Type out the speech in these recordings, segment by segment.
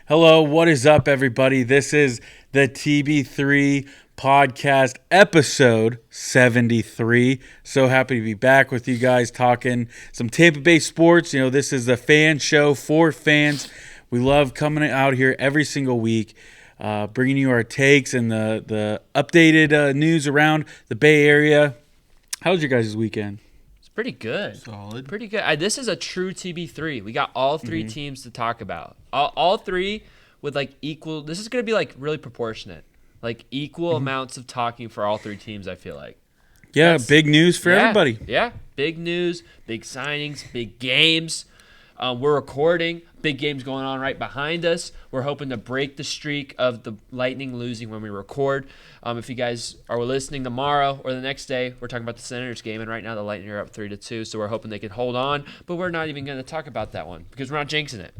Hello, what is up, everybody? This is the TB3 podcast episode 73. So happy to be back with you guys talking some Tampa Bay sports. This is the fan show for fans. We love coming out here every single week, bringing you our takes and the updated news around the Bay Area. How was your guys' weekend? Pretty good. Solid. Pretty good. This is a true TB3. We got all three teams to talk about. All three with equal. This is going to be really proportionate. Equal amounts of talking for all three teams, I feel like. Yeah, big news for everybody. Yeah, big news, big signings, big games. We're recording. Big games going on right behind us. We're hoping to break the streak of the Lightning losing when we record. If you guys are listening tomorrow or the next day, we're talking about the Senators game, and right now the Lightning are up 3-2, so we're hoping they can hold on. But we're not even going to talk about that one because we're not jinxing it.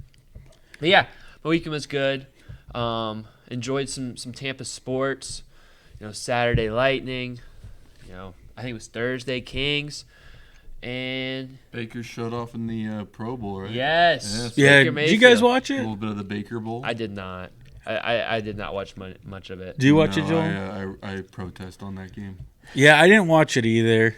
But yeah, my weekend was good. Enjoyed some Tampa sports. Saturday Lightning. I think it was Thursday Kings. And Baker showed off in the Pro Bowl, right? Yes. Yeah. Did you guys watch it? A little bit of the Baker Bowl. I did not. I did not watch much of it. Do you watch it, Joel? I protest on that game. Yeah, I didn't watch it either.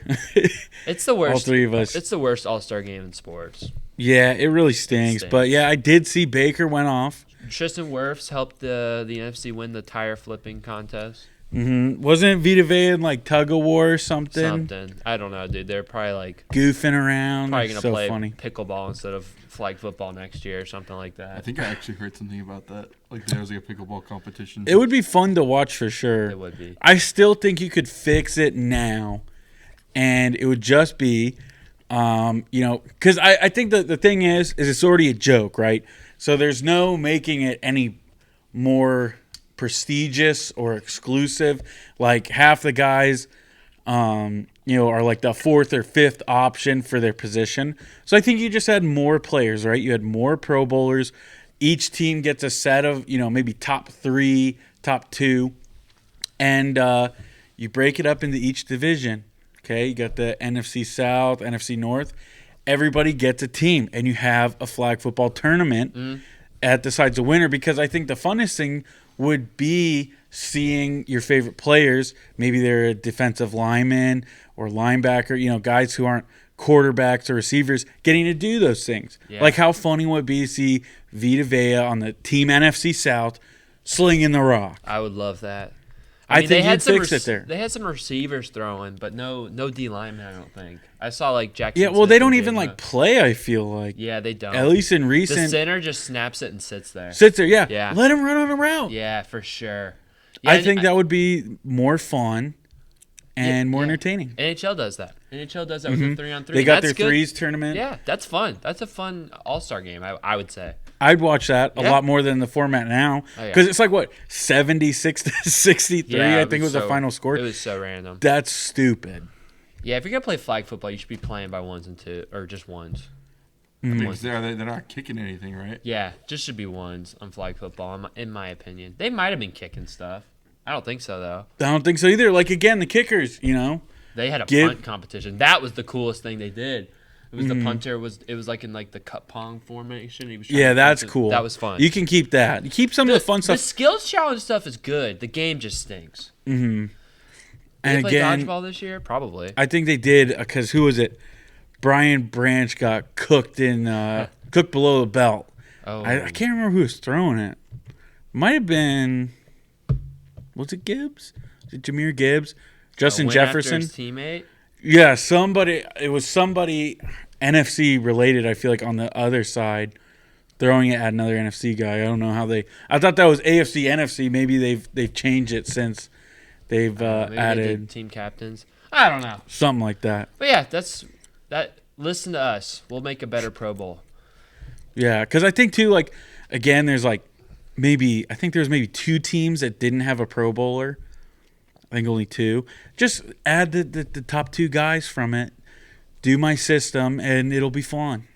It's the worst. All three of us. It's the worst All-Star game in sports. Yeah, it really stinks. But yeah, I did see Baker went off. Tristan Wirfs helped the NFC win the tire flipping contest. Wasn't Vita Vea in tug of war or something? I don't know, dude. They're probably goofing around. Probably gonna play funny. Pickleball instead of flag football next year or something like that. I think I actually heard something about that. There was a pickleball competition. It would be fun to watch for sure. It would be. I still think you could fix it now, and it would just be, because I think the thing is it's already a joke, right? So there's no making it any more prestigious or exclusive. Half the guys are the fourth or fifth option for their position. So I think you just had more players, right? You had more Pro Bowlers. Each team gets a set of maybe top 3, top 2, and you break it up into each division. Okay, you got the NFC South, NFC North. Everybody gets a team, and you have a flag football tournament that decides the winner, because I think the funnest thing would be seeing your favorite players. Maybe they're a defensive lineman or linebacker, guys who aren't quarterbacks or receivers, getting to do those things. Yeah. How funny would it be to see Vita Vea on the Team NFC South slinging the rock? I would love that. I think you'd fix it there. They had some receivers throwing, but no D linemen, I don't think. I saw Jackson. Yeah, well, they don't even play, I feel like. Yeah, they don't. At least in recent. The center just snaps it and sits there. Yeah. Let him run on a route. Yeah, for sure. Yeah, I think that would be more fun and more entertaining. NHL does that. NHL does that with the 3-on-3. They got their threes tournament. Yeah, that's fun. That's a fun All-Star game, I would say. I'd watch that a lot more than the format now, because it's 76 to 63. I think was the final score. It was so random. That's stupid. Yeah, if you're gonna play flag football, you should be playing by ones and two, or just ones. Because they're not kicking anything, right? Yeah, just should be ones on flag football, in my opinion. They might have been kicking stuff. I don't think so, though. I don't think so either. Again, the kickers, They had a punt competition. That was the coolest thing they did. It was the punter. It was in the cup pong formation. He was that's cool. That was fun. You can keep that. You keep some of the fun stuff. The skills challenge stuff is good. The game just stinks. Mm-hmm. Did they play again, dodgeball this year? Probably. I think they did, because who was it? Brian Branch got cooked cooked below the belt. Oh, I can't remember who was throwing it. Might have been. Was it Gibbs? Was it Jahmyr Gibbs? Justin Jefferson? After his teammate? Yeah, somebody. It was somebody NFC related, I feel like, on the other side, throwing it at another NFC guy. I don't know how they. I thought that was AFC, NFC. Maybe they've changed it since they've added team captains. I don't know. Something like that. But yeah, that's that. Listen to us. We'll make a better Pro Bowl. Yeah, because I think too, again, there's maybe 2 teams that didn't have a Pro Bowler. I think only 2. Just add the top 2 guys from it. Do my system, and it'll be fun.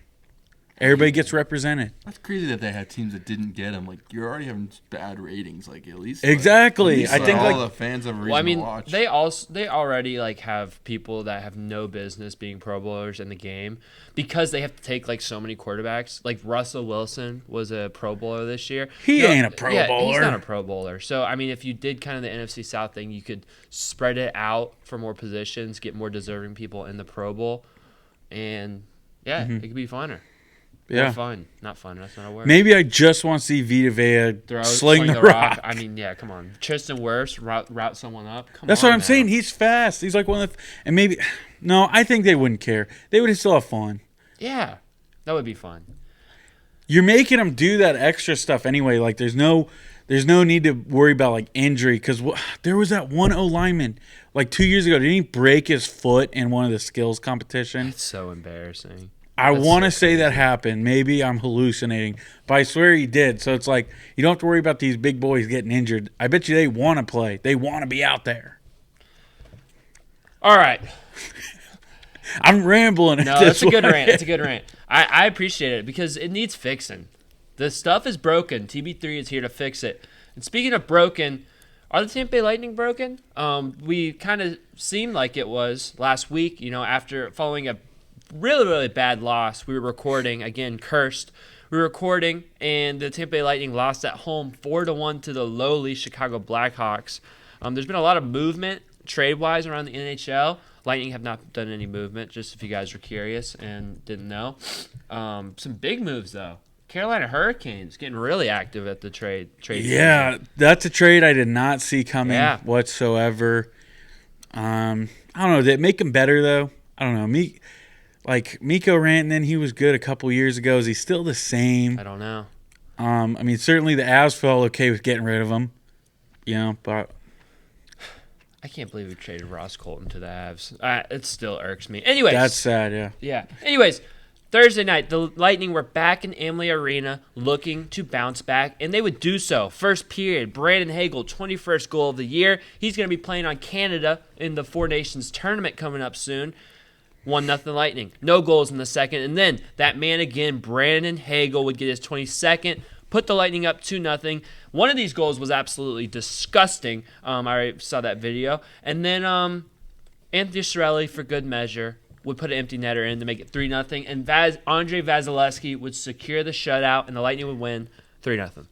Everybody gets represented. That's crazy that they had teams that didn't get him. Like, you're already having bad ratings. Like, at least Exactly. I I think all the fans have a reason to watch. they already like have people that have no business being Pro Bowlers in the game because they have to take like so many quarterbacks. Like Russell Wilson was a Pro Bowler this year. He ain't a Pro Bowler. He's not a Pro Bowler. So I mean, if you did kind of the NFC South thing, you could spread it out for more positions, get more deserving people in the Pro Bowl, and it could be funner. Yeah. Or fun. Not fun. That's not a word. Maybe I just want to see Vita Vea sling the rock. I mean, yeah, come on. Tristan Wirfs route someone up. That's what I'm saying. He's fast. He's like one of the and maybe no, I think they wouldn't care. They would still have fun. Yeah. That would be fun. You're making them do that extra stuff anyway. Like there's no need to worry about like injury because there was that one O lineman like 2 years ago. Didn't he break his foot in one of the skills competition? It's so embarrassing. I want to say that happened. Maybe I'm hallucinating, but I swear he did. So it's like you don't have to worry about these big boys getting injured. I bet you they want to play. They want to be out there. All right. I'm rambling. No, that's a good rant. It's a good rant. I appreciate it because it needs fixing. The stuff is broken. TB3 is here to fix it. And speaking of broken, are the Tampa Bay Lightning broken? We kind of seemed like it was last week, after following a really, really bad loss. We were recording, again, cursed. We were recording, and the Tampa Bay Lightning lost at home 4-1 to the lowly Chicago Blackhawks. There's been a lot of movement trade-wise around the NHL. Lightning have not done any movement, just if you guys were curious and didn't know. Some big moves, though. Carolina Hurricanes getting really active at the trade. Yeah, that's a trade I did not see coming whatsoever. I don't know. Did it make him better, though? I don't know. Mikko Rantanen, he was good a couple years ago. Is he still the same? I don't know. I mean, certainly the Avs felt okay with getting rid of him. But I can't believe we traded Ross Colton to the Avs. It still irks me. Anyways. That's sad, yeah. Yeah. Anyways, Thursday night, the Lightning were back in Amalie Arena looking to bounce back, and they would do so. First period, Brandon Hagel, 21st goal of the year. He's going to be playing on Canada in the Four Nations tournament coming up soon. 1-0 Lightning. No goals in the second. And then that man again, Brandon Hagel, would get his 22nd, put the Lightning up 2-0. One of these goals was absolutely disgusting. I saw that video. And then Anthony Cirelli, for good measure, would put an empty netter in to make it 3-0. And Andre Vasilevsky would secure the shutout, and the Lightning would win 3-0.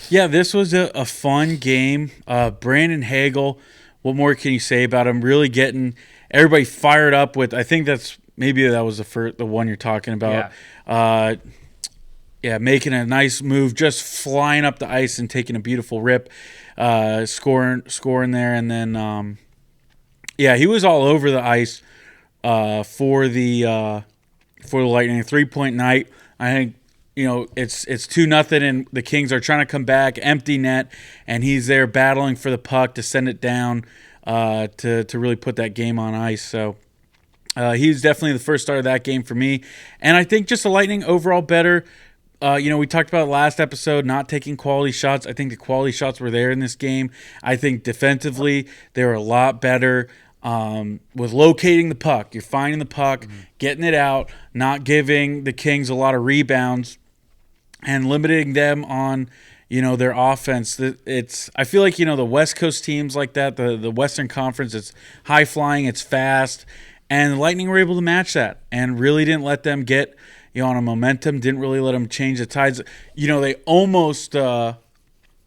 Yeah, this was a fun game. Brandon Hagel, what more can you say about him? Really getting everybody fired up with. I think that was the one you're talking about. Making a nice move, just flying up the ice and taking a beautiful rip, scoring there, and then he was all over the ice for the Lightning. A 3-point night. I think it's 2-0, and the Kings are trying to come back, empty net, and he's there battling for the puck to send it down. To really put that game on ice. So he was definitely the first start of that game for me. And I think just the Lightning overall better. We talked about last episode, not taking quality shots. I think the quality shots were there in this game. I think defensively they were a lot better with locating the puck. You're finding the puck, getting it out, not giving the Kings a lot of rebounds, and limiting them on their offense. I feel like, the West Coast teams like that, the Western Conference, it's high flying, it's fast, and the Lightning were able to match that and really didn't let them get, on a momentum, didn't really let them change the tides. They almost, kind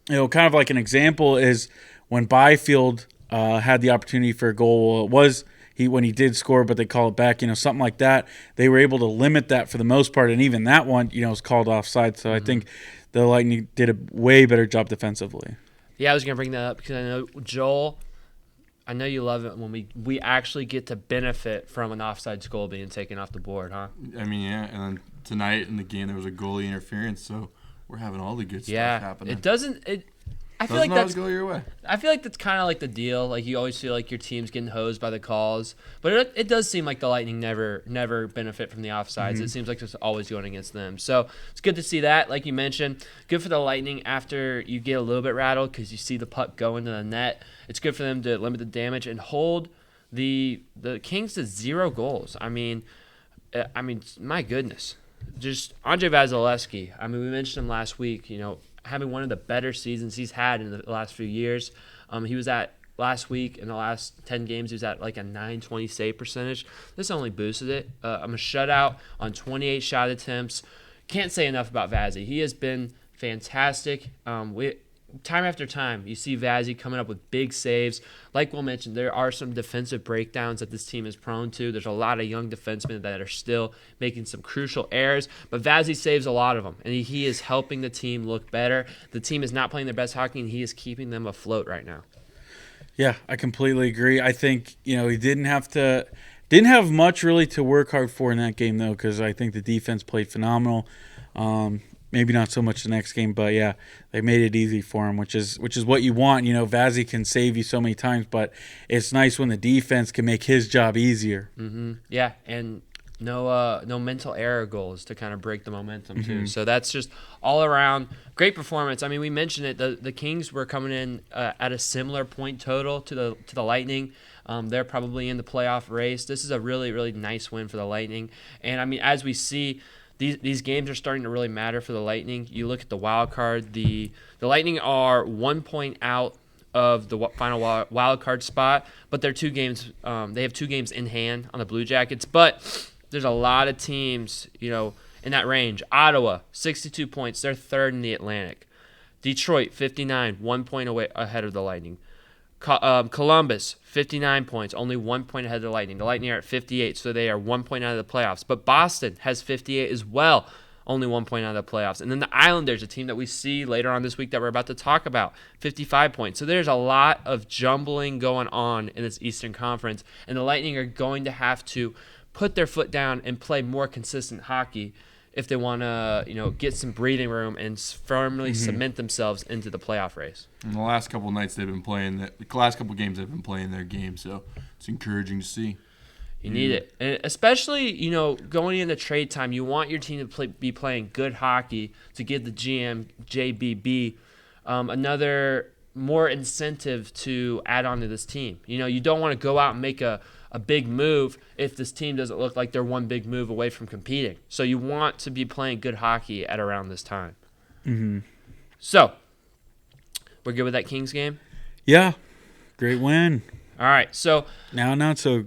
of like an example is when Byfield had the opportunity for a goal. It was when he did score, but they call it back, something like that. They were able to limit that for the most part, and even that one, was called offside. So I think the Lightning did a way better job defensively. Yeah, I was going to bring that up because I know, Joel, I know you love it when we actually get to benefit from an offside goal being taken off the board, huh? I mean, yeah, and then tonight in the game there was a goalie interference, so we're having all the good stuff happening. It doesn't – I feel doesn't like always go your way. I feel like that's kind of like the deal. Like you always feel like your team's getting hosed by the calls, but it does seem like the Lightning never benefit from the offsides. It seems like it's always going against them. So it's good to see that. Like you mentioned, good for the Lightning after you get a little bit rattled because you see the puck go into the net. It's good for them to limit the damage and hold the Kings to 0 goals. I mean, my goodness. just Andre Vasilevsky. I mean, we mentioned him last week, having one of the better seasons he's had in the last few years. He was at last week in the last 10 games, he was at like a .920 save percentage. This only boosted it. I'm a shutout on 28 shot attempts. Can't say enough about Vazzy. He has been fantastic. Time after time, you see Vazzy coming up with big saves. Like Will mentioned, there are some defensive breakdowns that this team is prone to. There's a lot of young defensemen that are still making some crucial errors, but Vazzy saves a lot of them, and he is helping the team look better. The team is not playing their best hockey, and he is keeping them afloat right now. Yeah, I completely agree. I think, he didn't have much really to work hard for in that game, though, because I think the defense played phenomenal. Maybe not so much the next game, but yeah, they made it easy for him, which is what you want. Vazzy can save you so many times, but it's nice when the defense can make his job easier. Mm-hmm. Yeah, and no mental error goals to kind of break the momentum too. So that's just all around great performance. I mean, we mentioned it. The Kings were coming in at a similar point total to the Lightning. They're probably in the playoff race. This is a really, really nice win for the Lightning. And I mean, as we see, these games are starting to really matter for the Lightning. You look at the wild card. The Lightning are 1 point out of the final wild card spot, but they're 2 games. They have 2 games in hand on the Blue Jackets. But there's a lot of teams, in that range. Ottawa, 62 points. They're 3rd in the Atlantic. Detroit, 59, 1 point away ahead of the Lightning. Columbus, 59 points, only 1 point ahead of the Lightning. The Lightning are at 58, so they are 1 point out of the playoffs. But Boston has 58 as well, only 1 point out of the playoffs. And then the Islanders, a team that we see later on this week that we're about to talk about, 55 points. So there's a lot of jumbling going on in this Eastern Conference, and the Lightning are going to have to put their foot down and play more consistent hockey if they want to, get some breathing room and firmly cement themselves into the playoff race. And the last couple of nights they've been playing, the last couple of games they've been playing their game, so it's encouraging to see. You need it, and especially going into trade time, you want your team to be playing good hockey to give the GM JBB another more incentive to add on to this team. You don't want to go out and make a big move if this team doesn't look like they're one big move away from competing. So you want to be playing good hockey at around this time. Mm-hmm. So, we're good with that Kings game? Yeah, great win. All right, so now not so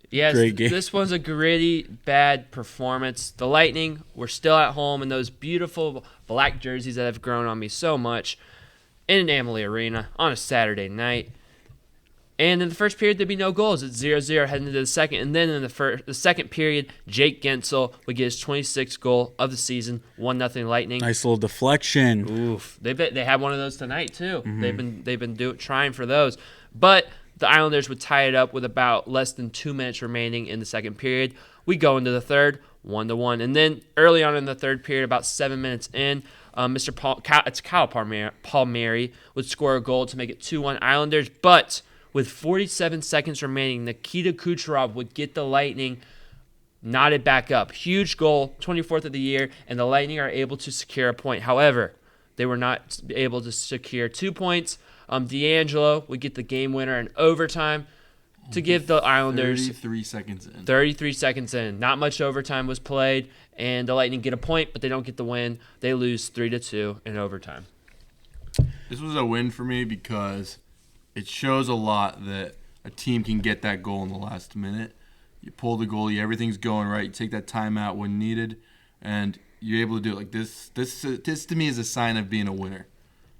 yes, great game. This was a gritty, bad performance. The Lightning were still at home in those beautiful black jerseys that have grown on me so much in Amalie Arena on a Saturday night. And in the first period, there'd be no goals. It's 0-0 heading into the second. And then in the second period, Jake Gensel would get his 26th goal of the season, 1-0 Lightning. Nice little deflection. Oof. They had one of those tonight, too. They've been trying for those. But the Islanders would tie it up with about less than 2 minutes remaining in the second period. We go into the third, 1-1. And then early on in the third period, about 7 minutes in, Kyle Palmieri would score a goal to make it 2-1 Islanders. But with 47 seconds remaining, Nikita Kucherov would get the Lightning knotted back up. Huge goal, 24th of the year, and the Lightning are able to secure a point. However, they were not able to secure 2 points. D'Angelo would get the game winner in overtime to give the Islanders 33 seconds in. 33 seconds in. Not much overtime was played, and the Lightning get a point, but they don't get the win. They lose 3-2 in overtime. This was a win for me because it shows a lot that a team can get that goal in the last minute. You pull the goalie, everything's going right. You take that timeout when needed, and you're able to do it. Like this to me is a sign of being a winner.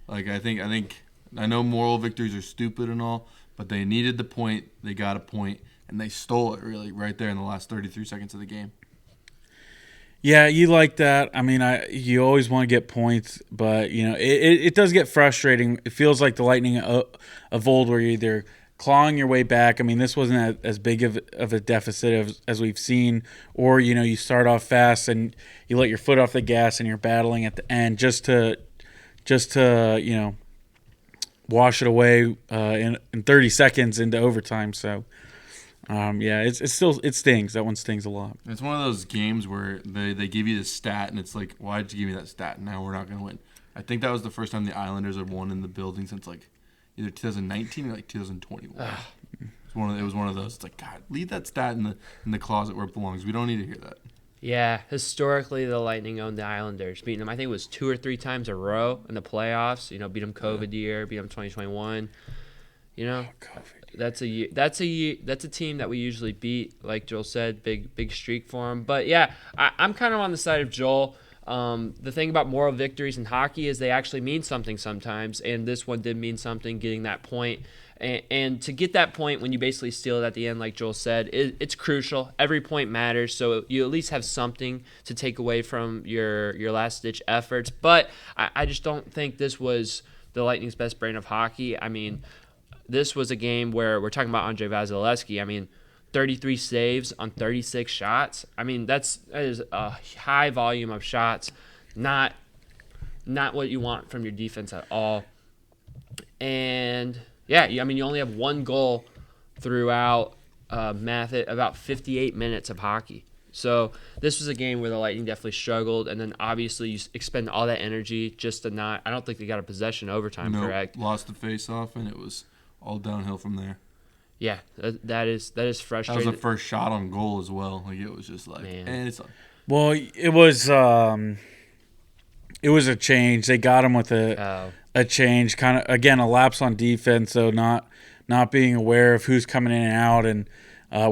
Like I know moral victories are stupid and all, but they needed the point. They got a point, and they stole it really right there in the last 33 seconds of the game. Yeah, you like that. I mean, you always want to get points, but it does get frustrating. It feels like the Lightning of old, where you're either clawing your way back. I mean, this wasn't as big of a deficit as we've seen, or you start off fast and you let your foot off the gas and you're battling at the end just to wash it away in 30 seconds into overtime. So. It stings. That one stings a lot. It's one of those games where they give you the stat, and it's like, why'd you give me that stat? Now we're not going to win. I think that was the first time the Islanders have won in the building since either 2019 or 2021. It was one of those. It's like, God, leave that stat in the closet where it belongs. We don't need to hear that. Yeah, historically the Lightning owned the Islanders, beating them. I think it was 2 or 3 times a row in the playoffs. Beat them COVID year, beat them 2021. That's a team that we usually beat. Like Joel said, big streak for them. But yeah, I'm kind of on the side of Joel. The thing about moral victories in hockey is they actually mean something sometimes, and this one did mean something, getting that point. And to get that point when you basically steal it at the end, like Joel said, it's crucial. Every point matters, so you at least have something to take away from your last-ditch efforts. But I just don't think this was the Lightning's best brand of hockey. I mean, this was a game where we're talking about Andrei Vasilevskiy. I mean, 33 saves on 36 shots. I mean, that is a high volume of shots, not what you want from your defense at all. And yeah, I mean, you only have one goal throughout about 58 minutes of hockey. So this was a game where the Lightning definitely struggled, and then obviously you expend all that energy just to not. I don't think they got a possession overtime, correct? Lost the face-off, and it was all downhill from there. Yeah, that is frustrating. That was the first shot on goal as well. Like, it was just like, and it's like, well, it was a change. They got him with a change, kind of again a lapse on defense, so not being aware of who's coming in and out, and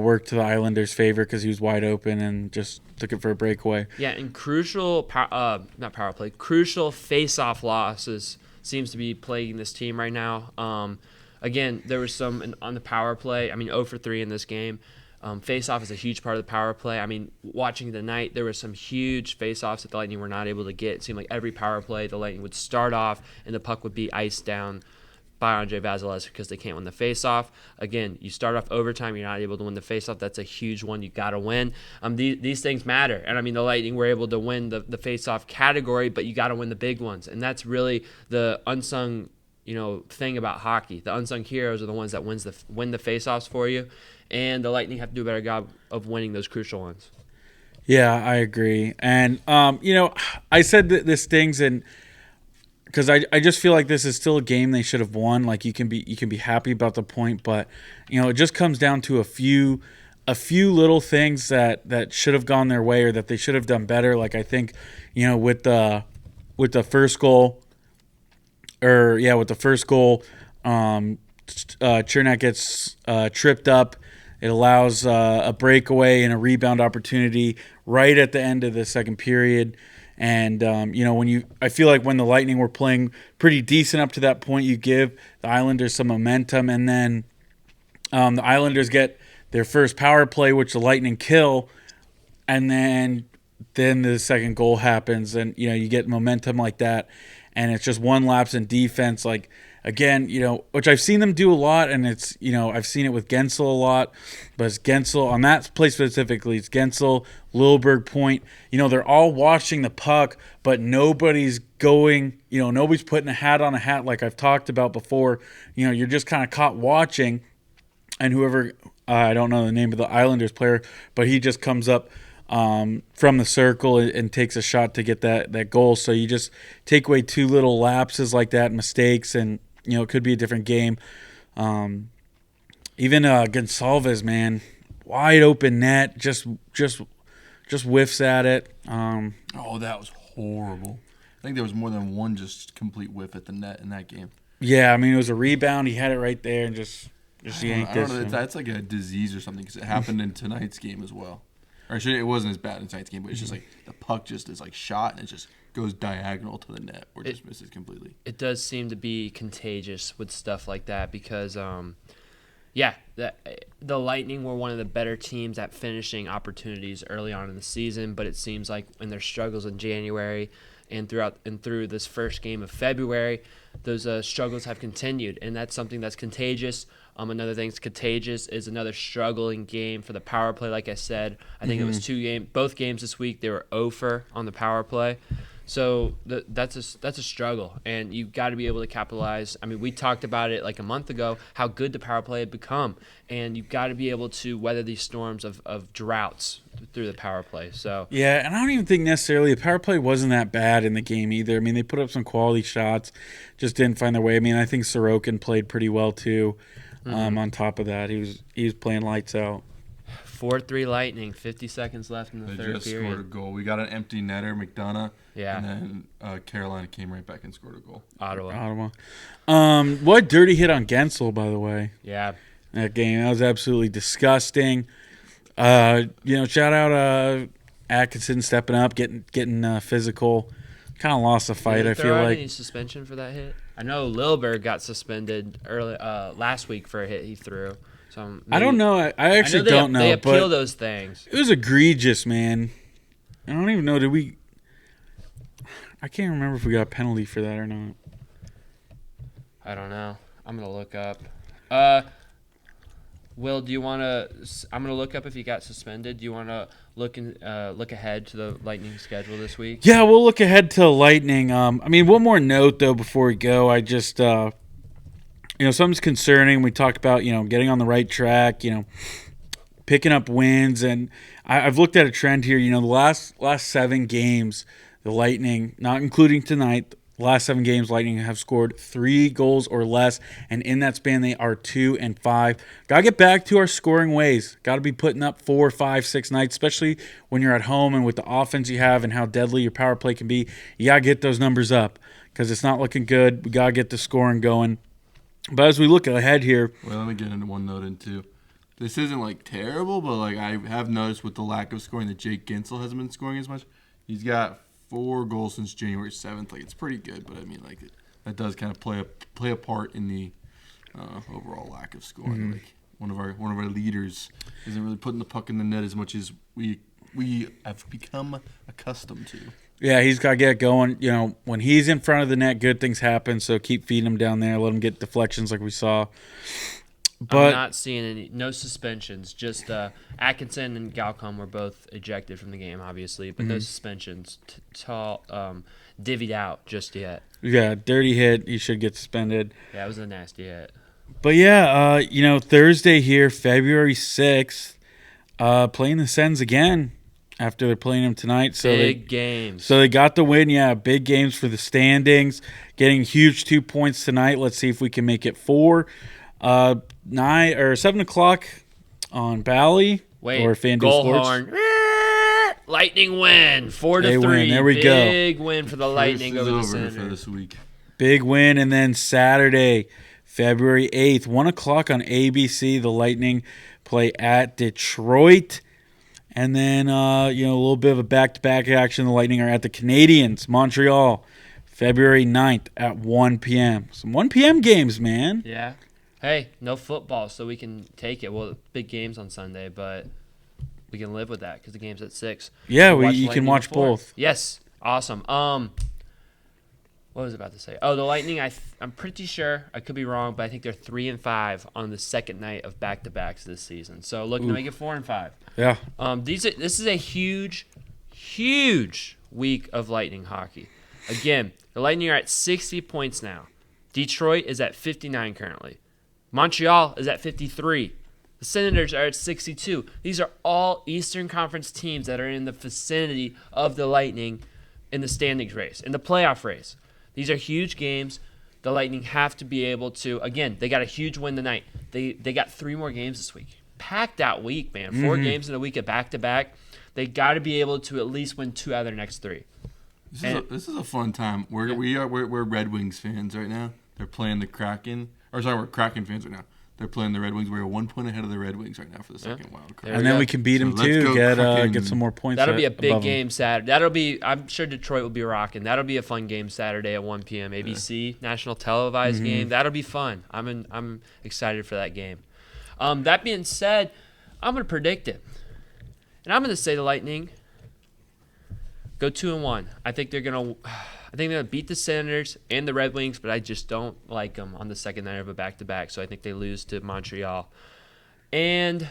worked to the Islanders' favor because he was wide open and just took it for a breakaway. Yeah, and crucial crucial face-off losses seems to be plaguing this team right now. Again, there was some on the power play. I mean, 0 for 3 in this game. Face-off is a huge part of the power play. I mean, watching tonight, there were some huge face-offs that the Lightning were not able to get. It seemed like every power play, the Lightning would start off, and the puck would be iced down by Andrei Vasilevskiy because they can't win the face-off. Again, you start off overtime, you're not able to win the face-off. That's a huge one. You got to win. These things matter. And, I mean, the Lightning were able to win the face-off category, but you got to win the big ones. And that's really the unsung thing about hockey. The unsung heroes are the ones that win the face-offs for you, and the Lightning have to do a better job of winning those crucial ones. Yeah, I agree. And I said that this stings, and because I just feel like this is still a game they should have won. Like, you can be happy about the point, but it just comes down to a few little things that should have gone their way or that they should have done better. Like, I think with the first goal. With the first goal, Chernak gets tripped up. It allows a breakaway and a rebound opportunity right at the end of the second period. And I feel like when the Lightning were playing pretty decent up to that point, you give the Islanders some momentum, and then the Islanders get their first power play, which the Lightning kill, and then the second goal happens, and you get momentum like that. And it's just one lapse in defense, like, again, which I've seen them do a lot, and it's, I've seen it with Gensel a lot, but it's Gensel, on that play specifically, it's Gensel, Lilberg, Point, they're all watching the puck, but nobody's going, nobody's putting a hat on a hat like I've talked about before. You're just kind of caught watching, and whoever, I don't know the name of the Islanders player, but he just comes up from the circle and takes a shot to get that goal. So you just take away 2 little lapses like that, mistakes, and it could be a different game. Even Gonsalves, man, wide open net, just whiffs at it. That was horrible. I think there was more than one just complete whiff at the net in that game. Yeah, I mean, it was a rebound. He had it right there and just yanked it. I don't know. That's like a disease or something because it happened in tonight's game as well. Or it wasn't as bad in tonight's game, but it's just like the puck just is like shot and it just goes diagonal to the net or just misses completely. It does seem to be contagious with stuff like that because, the Lightning were one of the better teams at finishing opportunities early on in the season, but it seems like in their struggles in January and through this first game of February, those struggles have continued, and that's something that's contagious. Another thing that's contagious is another struggling game for the power play. Like I said, I think it was both games this week, they were 0 on the power play. So that's a struggle, and you've got to be able to capitalize. I mean, we talked about it like a month ago, how good the power play had become, and you've got to be able to weather these storms of droughts through the power play. So yeah, and I don't even think necessarily the power play wasn't that bad in the game either. I mean, they put up some quality shots, just didn't find their way. I mean, I think Sorokin played pretty well too. On top of that, he was playing lights out. 4-3 Lightning. 50 seconds left in the They third just period. scored a goal. We got an empty netter, McDonough. Yeah. And then Carolina came right back and scored a goal. Ottawa. What dirty hit on Gensel, by the way. Yeah. That game. That was absolutely disgusting. Shout out Atkinson stepping up, getting physical. Kind of lost the fight, I feel like. Any suspension for that hit? I know Lilberg got suspended early last week for a hit he threw. So I don't know. I actually don't know. They appeal but those things. It was egregious, man. I don't even know. I can't remember if we got a penalty for that or not. I don't know. I'm going to look up. Will, do you want to? I'm going to look up if he got suspended. Do you want to look ahead to the Lightning schedule this week? Yeah, we'll look ahead to Lightning. One more note though before we go. I just, something's concerning. We talked about getting on the right track. Picking up wins, and I've looked at a trend here. The last 7 games, the Lightning, not including tonight. Last 7 games, Lightning have scored 3 goals or less, and in that span, they are 2-5. Gotta get back to our scoring ways. Gotta be putting up 4, 5, 6 nights, especially when you're at home and with the offense you have and how deadly your power play can be. You gotta get those numbers up because it's not looking good. We gotta get the scoring going. But as we look ahead here, well, let me get into one note into. This isn't terrible, but I have noticed with the lack of scoring that Jake Gensel hasn't been scoring as much. He's got 4 goals since January 7th. It's pretty good, but that does kind of play a part in the overall lack of scoring. One of our leaders isn't really putting the puck in the net as much as we have become accustomed to. Yeah, he's got to get going. When he's in front of the net, good things happen. So keep feeding him down there. Let him get deflections like we saw. But I'm not seeing no suspensions. Just Atkinson and Galcom were both ejected from the game, obviously, but no suspensions divvied out just yet. Yeah, dirty hit. You should get suspended. Yeah, it was a nasty hit. But yeah, Thursday here, February 6th, playing the Sens again after they're playing them tonight. So big games. So they got the win. Yeah, big games for the standings. Getting huge 2 points tonight. Let's see if we can make it 4. 9 or 7 o'clock on Bally or FanDuel Sports. Horn. Lightning win 4-3. Win. There we go. Big win for the Lightning over the Senators for this week. Big win, and then Saturday, February 8th, 1 o'clock on ABC. The Lightning play at Detroit, and then a little bit of a back-to-back action. The Lightning are at the Canadiens, Montreal, February 9th at 1 p.m. Some 1 p.m. games, man. Yeah. Hey, no football, so we can take it. Well, big games on Sunday, but we can live with that because the game's at 6. Yeah, you can watch both. Yes, awesome. What was I about to say? Oh, the Lightning. I'm pretty sure. I could be wrong, but I think they're 3-5 on the second night of back-to-backs this season. So looking to make it 4-5. Yeah. This is a huge, huge week of Lightning hockey. Again, the Lightning are at 60 points now. Detroit is at 59 currently. Montreal is at 53. The Senators are at 62. These are all Eastern Conference teams that are in the vicinity of the Lightning in the standings race, in the playoff race. These are huge games. The Lightning have to be able to, again, they got a huge win tonight. They got 3 more games this week. Packed out week, man. 4 games in a week at back-to-back. They got to be able to at least win 2 out of their next 3. This is a fun time. We're Red Wings fans right now. They're playing the Kraken. We're Kraken fans right now. They're playing the Red Wings. We're 1 point ahead of the Red Wings right now for the second wild card. And then we can beat them too. Get some more points. That'll be a big game Saturday. I'm sure Detroit will be rocking. That'll be a fun game Saturday at 1 p.m. ABC national televised game. That'll be fun. I'm excited for that game. That being said, I'm gonna predict it, and I'm gonna say the Lightning go 2-1. I think they're gonna beat the Senators and the Red Wings, but I just don't like them on the second night of a back-to-back, so I think they lose to Montreal. And,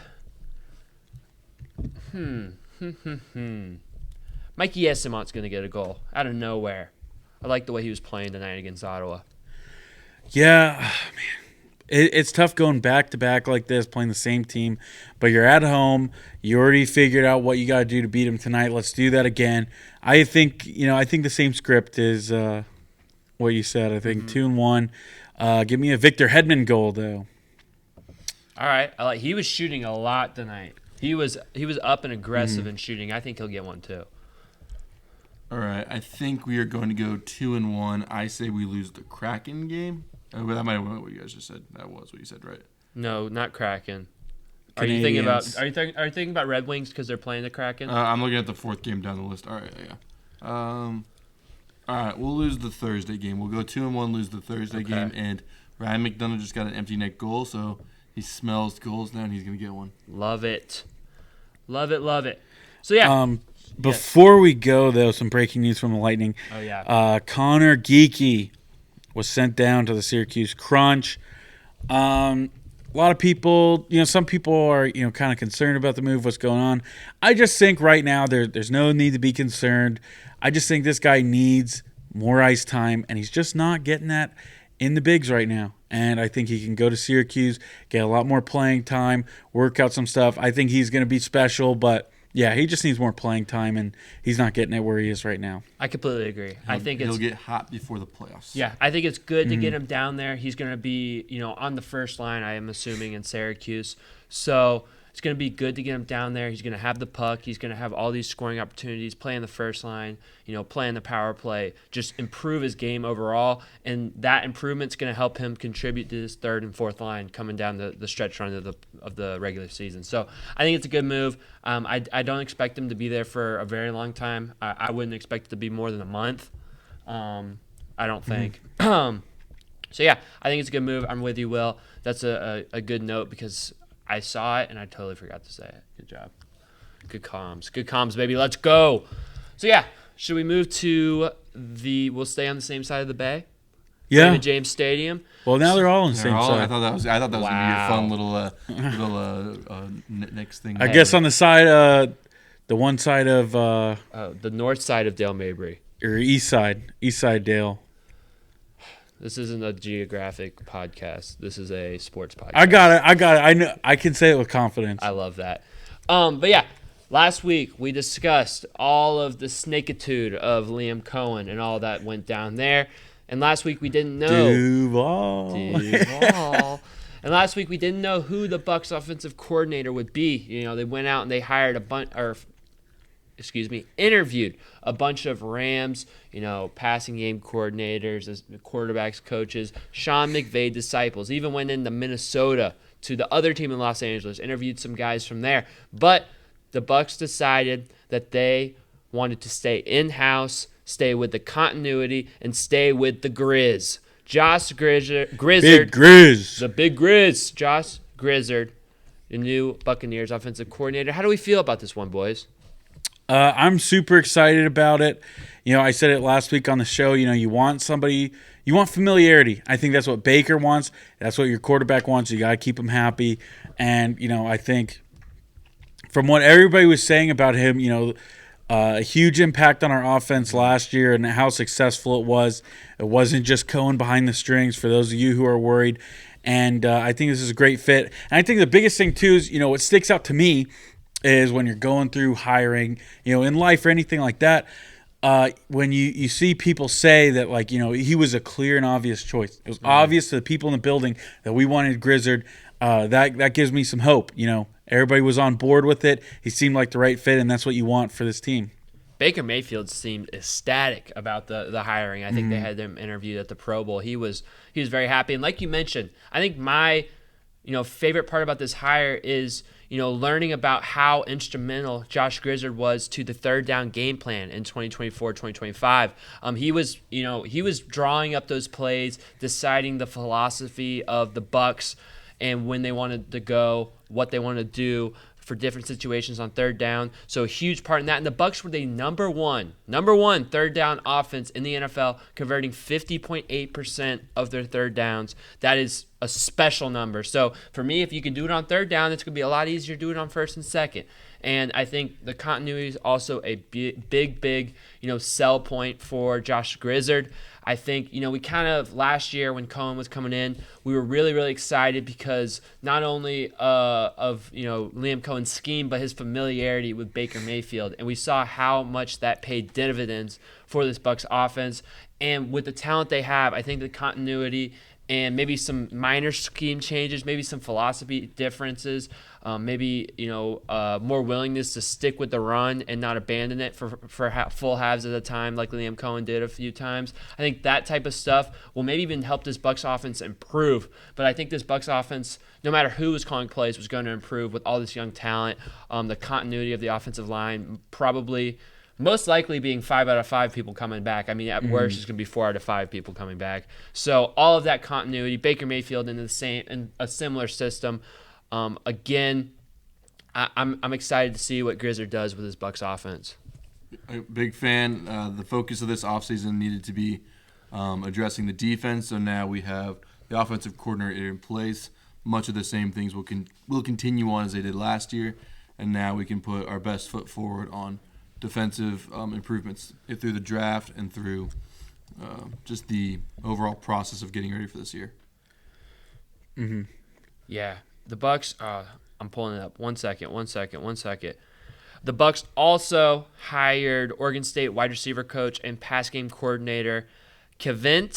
Mikey Esamont's going to get a goal out of nowhere. I like the way he was playing tonight against Ottawa. Yeah, man. It's tough going back-to-back like this, playing the same team, but you're at home. You already figured out what you got to do to beat them tonight. Let's do that again. I think the same script is what you said. I think 2-1. Give me a Victor Hedman goal, though. All right. He was shooting a lot tonight. He was up and aggressive in shooting. I think he'll get one too. All right, I think we are going to go 2-1. I say we lose the Kraken game. That might have been what you guys just said. That was what you said, right? No, not Kraken. Are Canadians. you thinking about? Are you thinking about Red Wings because they're playing the Kraken? I'm looking at the fourth game down the list. All right, yeah. All right, we'll lose the Thursday game. We'll go 2-1, lose the Thursday game, and Ryan McDonough just got an empty net goal, so he smells goals now, and he's gonna get one. Love it. So yeah. Before we go, though, some breaking news from the Lightning. Oh yeah. Connor Geekie was sent down to the Syracuse Crunch. A lot of people, some people are, kind of concerned about the move, what's going on. I just think right now there's no need to be concerned. I just think this guy needs more ice time, and he's just not getting that in the bigs right now. And I think he can go to Syracuse, get a lot more playing time, work out some stuff. I think he's going to be special, but yeah, he just needs more playing time, and he's not getting it where he is right now. I completely agree. I think he'll get hot before the playoffs. Yeah, I think it's good to get him down there. He's going to be, on the first line, I am assuming, in Syracuse. So it's going to be good to get him down there. He's going to have the puck. He's going to have all these scoring opportunities, play in the first line, play in the power play, just improve his game overall. And that improvement's going to help him contribute to this third and fourth line coming down the stretch run of the regular season. So I think it's a good move. I don't expect him to be there for a very long time. I wouldn't expect it to be more than a month. I don't think. So yeah, I think it's a good move. I'm with you, Will. That's a good note because I saw it and I totally forgot to say it. Good job. Good comms, baby. Let's go. So yeah, should we move to we'll stay on the same side of the bay? Yeah. Raymond James Stadium. Well, now they're all on the same side. I thought that was gonna be a fun little next thing. I guess on the side, the one side of the north side of Dale Mabry. or east side Dale. This isn't a geographic podcast. This is a sports podcast. I got it. I know. I can say it with confidence. I love that. But yeah, last week we discussed all of the snakitude of Liam Cohen and all that went down there. And last week we didn't know. Duval. And last week we didn't know who the Bucs offensive coordinator would be. They went out and they hired interviewed a bunch of Rams, passing game coordinators, as quarterbacks, coaches, Sean McVay disciples, even went into Minnesota to the other team in Los Angeles, interviewed some guys from there. But the Bucs decided that they wanted to stay in-house, stay with the continuity, and stay with the Grizz. Josh Grizzard. Big Grizz. The Big Grizz. Josh Grizzard, the new Buccaneers offensive coordinator. How do we feel about this one, boys? I'm super excited about it. I said it last week on the show. You want somebody, you want familiarity. I think that's what Baker wants. That's what your quarterback wants. You got to keep him happy. And, I think from what everybody was saying about him, a huge impact on our offense last year and how successful it was. It wasn't just Cohen behind the strings for those of you who are worried. And I think this is a great fit. And I think the biggest thing, too, is, what sticks out to me is when you're going through hiring, in life or anything like that, when you see people say that, he was a clear and obvious choice. It was obvious to the people in the building that we wanted Grizzard. That gives me some hope. Everybody was on board with it. He seemed like the right fit, and that's what you want for this team. Baker Mayfield seemed ecstatic about the hiring. I think they had him interviewed at the Pro Bowl. He was very happy. And like you mentioned, I think my favorite part about this hire is learning about how instrumental Josh Grizzard was to the third down game plan in 2024-2025. He was drawing up those plays, deciding the philosophy of the Bucs and when they wanted to go, what they wanted to do for different situations on third down. So a huge part in that. And the Bucs were the number one third down offense in the NFL, converting 50.8% of their third downs. That is a special number. So for me, if you can do it on third down, it's going to be a lot easier to do it on first and second. And I think the continuity is also a big sell point for Josh Grizzard. I think, we kind of last year when Cohen was coming in, we were really, really excited because not only of Liam Cohen's scheme, but his familiarity with Baker Mayfield. And we saw how much that paid dividends for this Bucs offense. And with the talent they have, I think the continuity and maybe some minor scheme changes, maybe some philosophy differences, maybe more willingness to stick with the run and not abandon it for full halves at a time like Liam Cohen did a few times. I think that type of stuff will maybe even help this Bucs offense improve. But I think this Bucs offense, no matter who was calling plays, was going to improve with all this young talent. The continuity of the offensive line probably most likely being 5 out of 5 people coming back. I mean, at worst, it's going to be 4 out of 5 people coming back. So all of that continuity, Baker Mayfield in a similar system. Again, I'm excited to see what Grizzard does with his Bucs offense. A big fan. The focus of this offseason needed to be addressing the defense. So now we have the offensive coordinator in place. Much of the same things will continue on as they did last year, and now we can put our best foot forward on defensive improvements through the draft and through just the overall process of getting ready for this year. Mm-hmm. Yeah, the Bucs. I'm pulling it up. One second. The Bucs also hired Oregon State wide receiver coach and pass game coordinator Kevin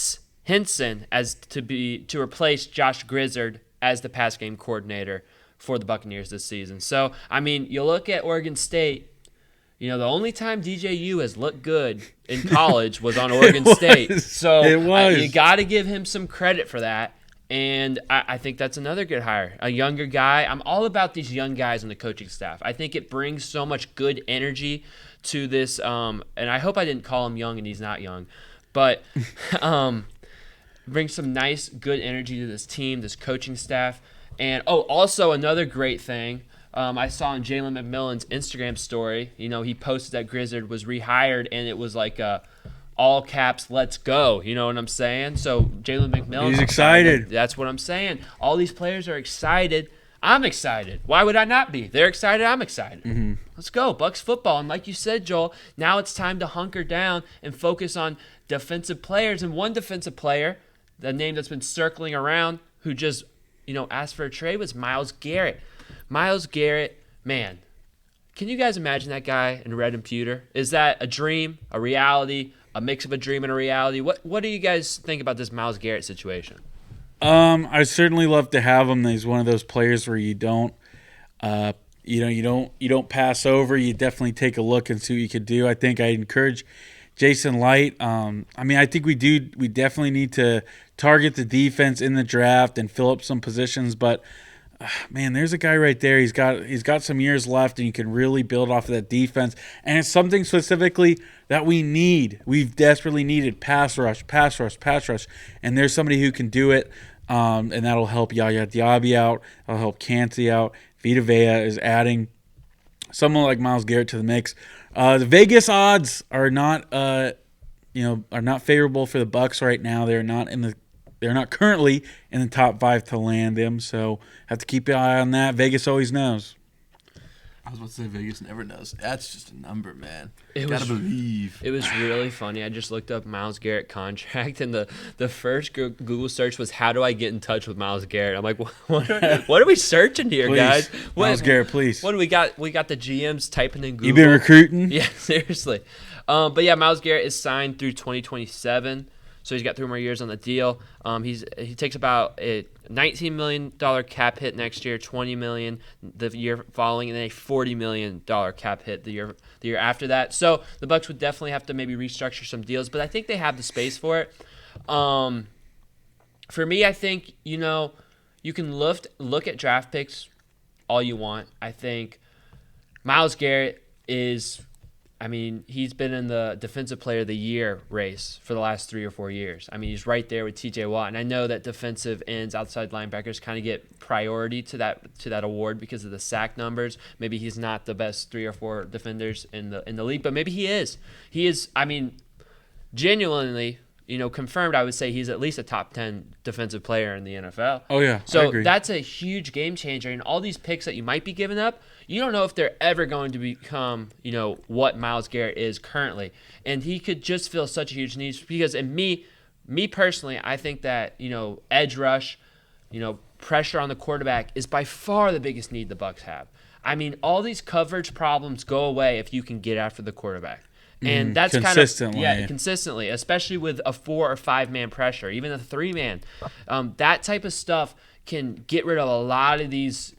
Hinson to replace Josh Grizzard as the pass game coordinator for the Buccaneers this season. So, I mean, you look at Oregon State. The only time DJU has looked good in college was on Oregon State. So you got to give him some credit for that. And I think that's another good hire. A younger guy. I'm all about these young guys on the coaching staff. I think it brings so much good energy to this. And I hope I didn't call him young and he's not young. But brings some nice, good energy to this team, this coaching staff. And, also another great thing. I saw on Jalen McMillan's Instagram story, he posted that Grizzard was rehired, and it was like all caps, let's go. You know what I'm saying? So Jalen McMillan. He's excited. That's what I'm saying. All these players are excited. I'm excited. Why would I not be? They're excited. I'm excited. Mm-hmm. Let's go, Bucs football. And like you said, Joel, now it's time to hunker down and focus on defensive players. And one defensive player, the name that's been circling around, who just asked for a trade was Myles Garrett. Myles Garrett, man, can you guys imagine that guy in red and pewter? Is that a dream, a reality, a mix of a dream and a reality? What do you guys think about this Myles Garrett situation? I certainly love to have him. He's one of those players where you don't pass over. You definitely take a look and see what you could do. I think I encourage Jason Light. I think we definitely need to target the defense in the draft and fill up some positions, but man, there's a guy right there. He's got some years left, and you can really build off of that defense. And it's something specifically that we need. We've desperately needed pass rush. And there's somebody who can do it, and that'll help Yaya Diaby out. That'll help Kancey out. Vita Vea is adding someone like Myles Garrett to the mix. The Vegas odds are not favorable for the Bucs right now. They're not currently in the top 5 to land them, so have to keep an eye on that. Vegas always knows. I was about to say Vegas never knows. That's just a number, man. Gotta believe. It was really funny. I just looked up Myles Garrett contract, and the first Google search was, how do I get in touch with Myles Garrett? I'm like, what are we searching here, please, guys? Myles Garrett, please. What do we got? We got the GMs typing in Google. You been recruiting? Yeah, seriously. But yeah, Myles Garrett is signed through 2027. So he's got 3 more years on the deal. He takes about a $19 million cap hit next year, $20 million the year following, and then a $40 million cap hit the year after that. So the Bucs would definitely have to maybe restructure some deals, but I think they have the space for it. For me, I think you can look at draft picks all you want. I think Myles Garrett is. He's been in the Defensive Player of the Year race for the last 3 or 4 years. He's right there with T.J. Watt, and I know that defensive ends, outside linebackers, kind of get priority to that award because of the sack numbers. Maybe he's not the best 3 or 4 defenders in the league, but maybe he is. He is. Genuinely, confirmed. I would say he's at least a top 10 defensive player in the NFL. Oh yeah, so I agree. That's a huge game changer, and all these picks that you might be giving up, you don't know if they're ever going to become, what Myles Garrett is currently. And he could just fill such a huge need because, and me personally, I think that, edge rush, pressure on the quarterback is by far the biggest need the Bucs have. All these coverage problems go away if you can get after the quarterback. And that's consistently. Consistently, especially with a 4 or 5 man pressure, even a 3 man. That type of stuff can get rid of a lot of these,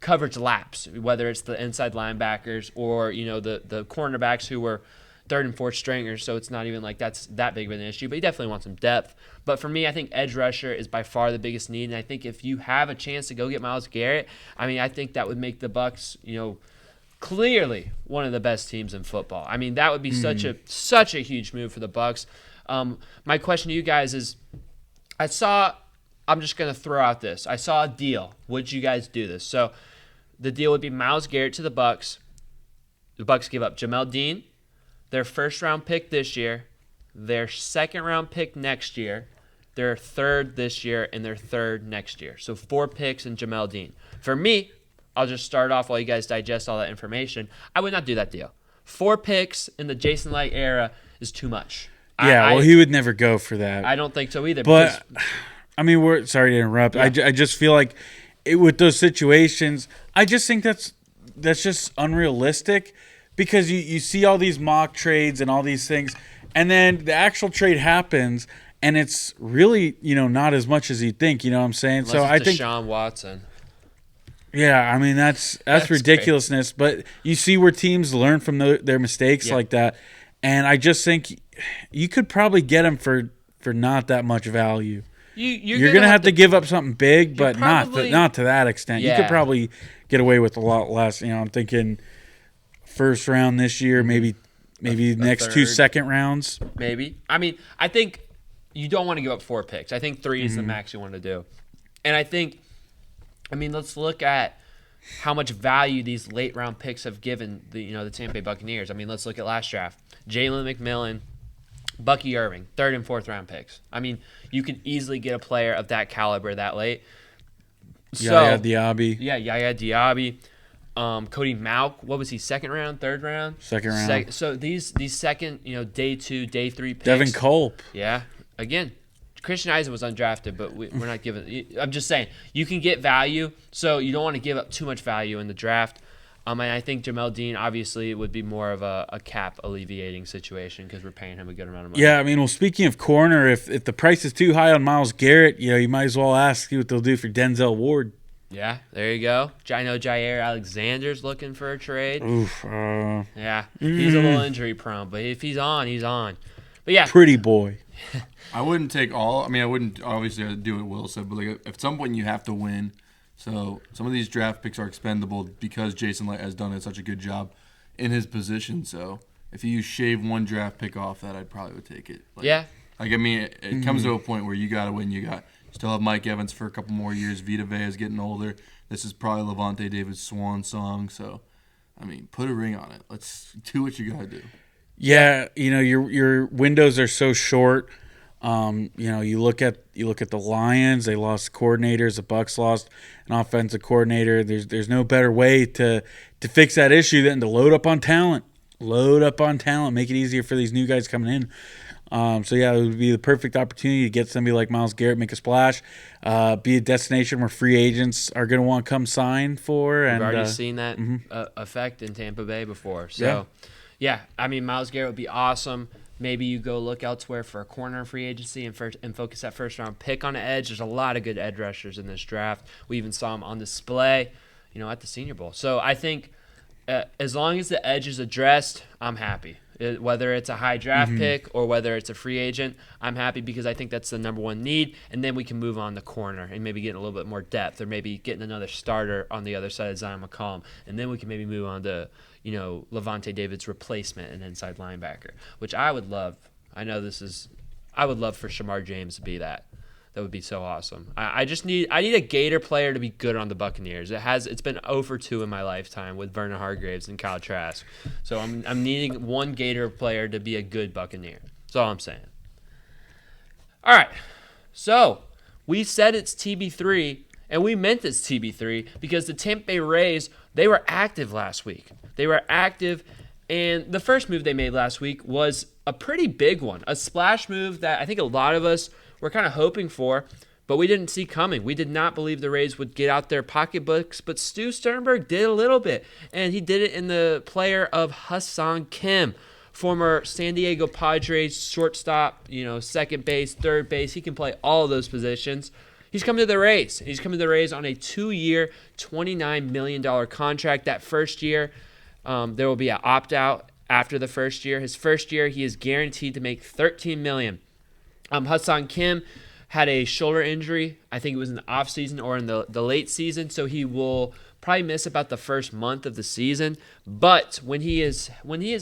coverage laps, whether it's the inside linebackers or, the cornerbacks who were third and fourth stringers, so it's not even like that's that big of an issue, but you definitely want some depth. But for me, I think edge rusher is by far the biggest need, and I think if you have a chance to go get Myles Garrett, I think that would make the Bucs, clearly one of the best teams in football. That would be such a huge move for the Bucs. My question to you guys is, I'm just going to throw out this. I saw a deal. Would you guys do this? So the deal would be Myles Garrett to the Bucs. The Bucs give up Jamel Dean, their first-round pick this year, their second-round pick next year, their third this year, and their third next year. So 4 picks and Jamel Dean. For me, I'll just start off while you guys digest all that information. I would not do that deal. 4 picks in the Jason Light era is too much. Yeah, he would never go for that. I don't think so either. But, we're sorry to interrupt. Yeah. I just feel like with those situations, I just think that's just unrealistic. Because you see all these mock trades and all these things, and then the actual trade happens, and it's really, not as much as you think. You know what I'm saying? Unless so it's I think Deshaun Watson. Yeah, that's ridiculousness. Great. But you see where teams learn from their mistakes like that, and I just think you could probably get them for not that much value. You're gonna have to give up something big, but not to that extent. Yeah. You could probably get away with a lot less. I'm thinking first round this year, maybe next third. 2 second rounds. Maybe. I think you don't want to give up 4 picks. I think 3 is the max you want to do. And I think, let's look at how much value these late round picks have given the Tampa Bay Buccaneers. Let's look at last draft. Jalen McMillan, Bucky Irving, 3rd and 4th round picks. You could easily get a player of that caliber that late. Yaya Diaby. Yeah, Yaya Diaby. Cody Mauch, what was he? 2nd round, 3rd round? 2nd round. So these second, day 2, day 3 picks. Devin Culp. Yeah. Again, Christian Eisen was undrafted, but we're not giving. I'm just saying you can get value, so you don't want to give up too much value in the draft. And I think Jamel Dean obviously would be more of a cap alleviating situation because we're paying him a good amount of money. Yeah, speaking of corner, if the price is too high on Myles Garrett, you might as well ask what they'll do for Denzel Ward. Yeah, there you go. I know Jair Alexander's looking for a trade. Oof. Yeah, he's a little injury prone, but if he's on, he's on. But yeah, pretty boy. I wouldn't take all. I wouldn't obviously do what Will said, but at some point you have to win. So some of these draft picks are expendable because Jason Light has done such a good job in his position. So if you shave one draft pick off that, I probably would take it. It comes to a point where you got to win. You still have Mike Evans for a couple more years. Vita Vea is getting older. This is probably Levante David's swan song. So, put a ring on it. Let's do what you got to do. Yeah, your windows are so short. You look at the Lions. They lost coordinators. The Bucs lost an offensive coordinator. There's no better way to fix that issue than to load up on talent. Make it easier for these new guys coming in. It would be the perfect opportunity to get somebody like Myles Garrett, make a splash, be a destination where free agents are going to want to come sign for. We've already seen that effect in Tampa Bay before. So, Myles Garrett would be awesome. Maybe you go look elsewhere for a corner free agency and focus that first-round pick on the edge. There's a lot of good edge rushers in this draft. We even saw them on display, at the Senior Bowl. So I think as long as the edge is addressed, I'm happy. Whether it's a high draft pick or whether it's a free agent, I'm happy because I think that's the number one need. And then we can move on to corner and maybe get a little bit more depth or maybe getting another starter on the other side of Zion McCollum. And then we can maybe move on to, Levante David's replacement and inside linebacker, which I would love. I would love for Shamar James to be that. That would be so awesome. I need a Gator player to be good on the Buccaneers. It's been 0 for 2 in my lifetime with Vernon Hargreaves and Kyle Trask. So I'm needing one Gator player to be a good Buccaneer. That's all I'm saying. All right. So we said it's TB3, and we meant it's TB3 because the Tampa Bay Rays, they were active last week. And the first move they made last week was a pretty big one, a splash move that I think a lot of us were kind of hoping for. but we didn't see coming. We did not believe the Rays would get out their pocketbooks, but Stu Sternberg did a little bit, and he did it in the player of Ha-Seong Kim, former San Diego Padres shortstop, second base, third base. He can play all of those positions. He's coming to the Rays. He's coming to the Rays on a 2-year, $29 million contract. That first year, there will be an opt-out after the first year. His first year, he is guaranteed to make $13 million. Ha-Seong Kim had a shoulder injury. I think it was in the offseason or in the late season, so he will probably miss about the first month of the season. But when he is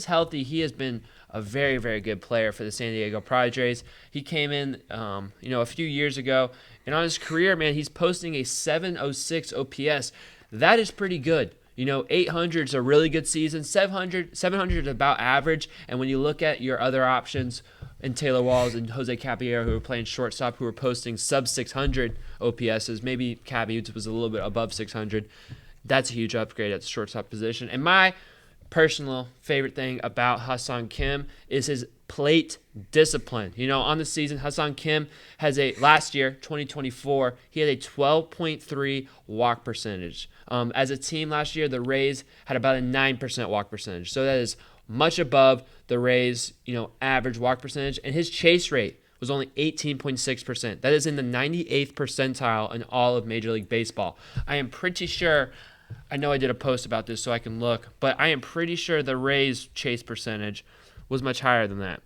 healthy, he has been a very, very good player for the San Diego Padres. He came in, a few years ago, and on his career, man, he's posting a 706 OPS. That is pretty good. 800 is a really good season. 700 is about average. And when you look at your other options, and Taylor Walls and Jose Caballero, who were playing shortstop, who were posting sub 600 OPSs, maybe Cabby was a little bit above 600. That's a huge upgrade at the shortstop position. And my personal favorite thing about Ha-Seong Kim is his plate discipline. On the season, Ha-Seong Kim has last year, 2024, he had a 12.3 walk percentage. As a team last year, the Rays had about a 9% walk percentage. So that is much above the Rays, average walk percentage. And his chase rate was only 18.6%. That is in the 98th percentile in all of Major League Baseball. I am pretty sure, I know I did a post about this so I can look, but I am pretty sure the Rays chase percentage was much higher than that.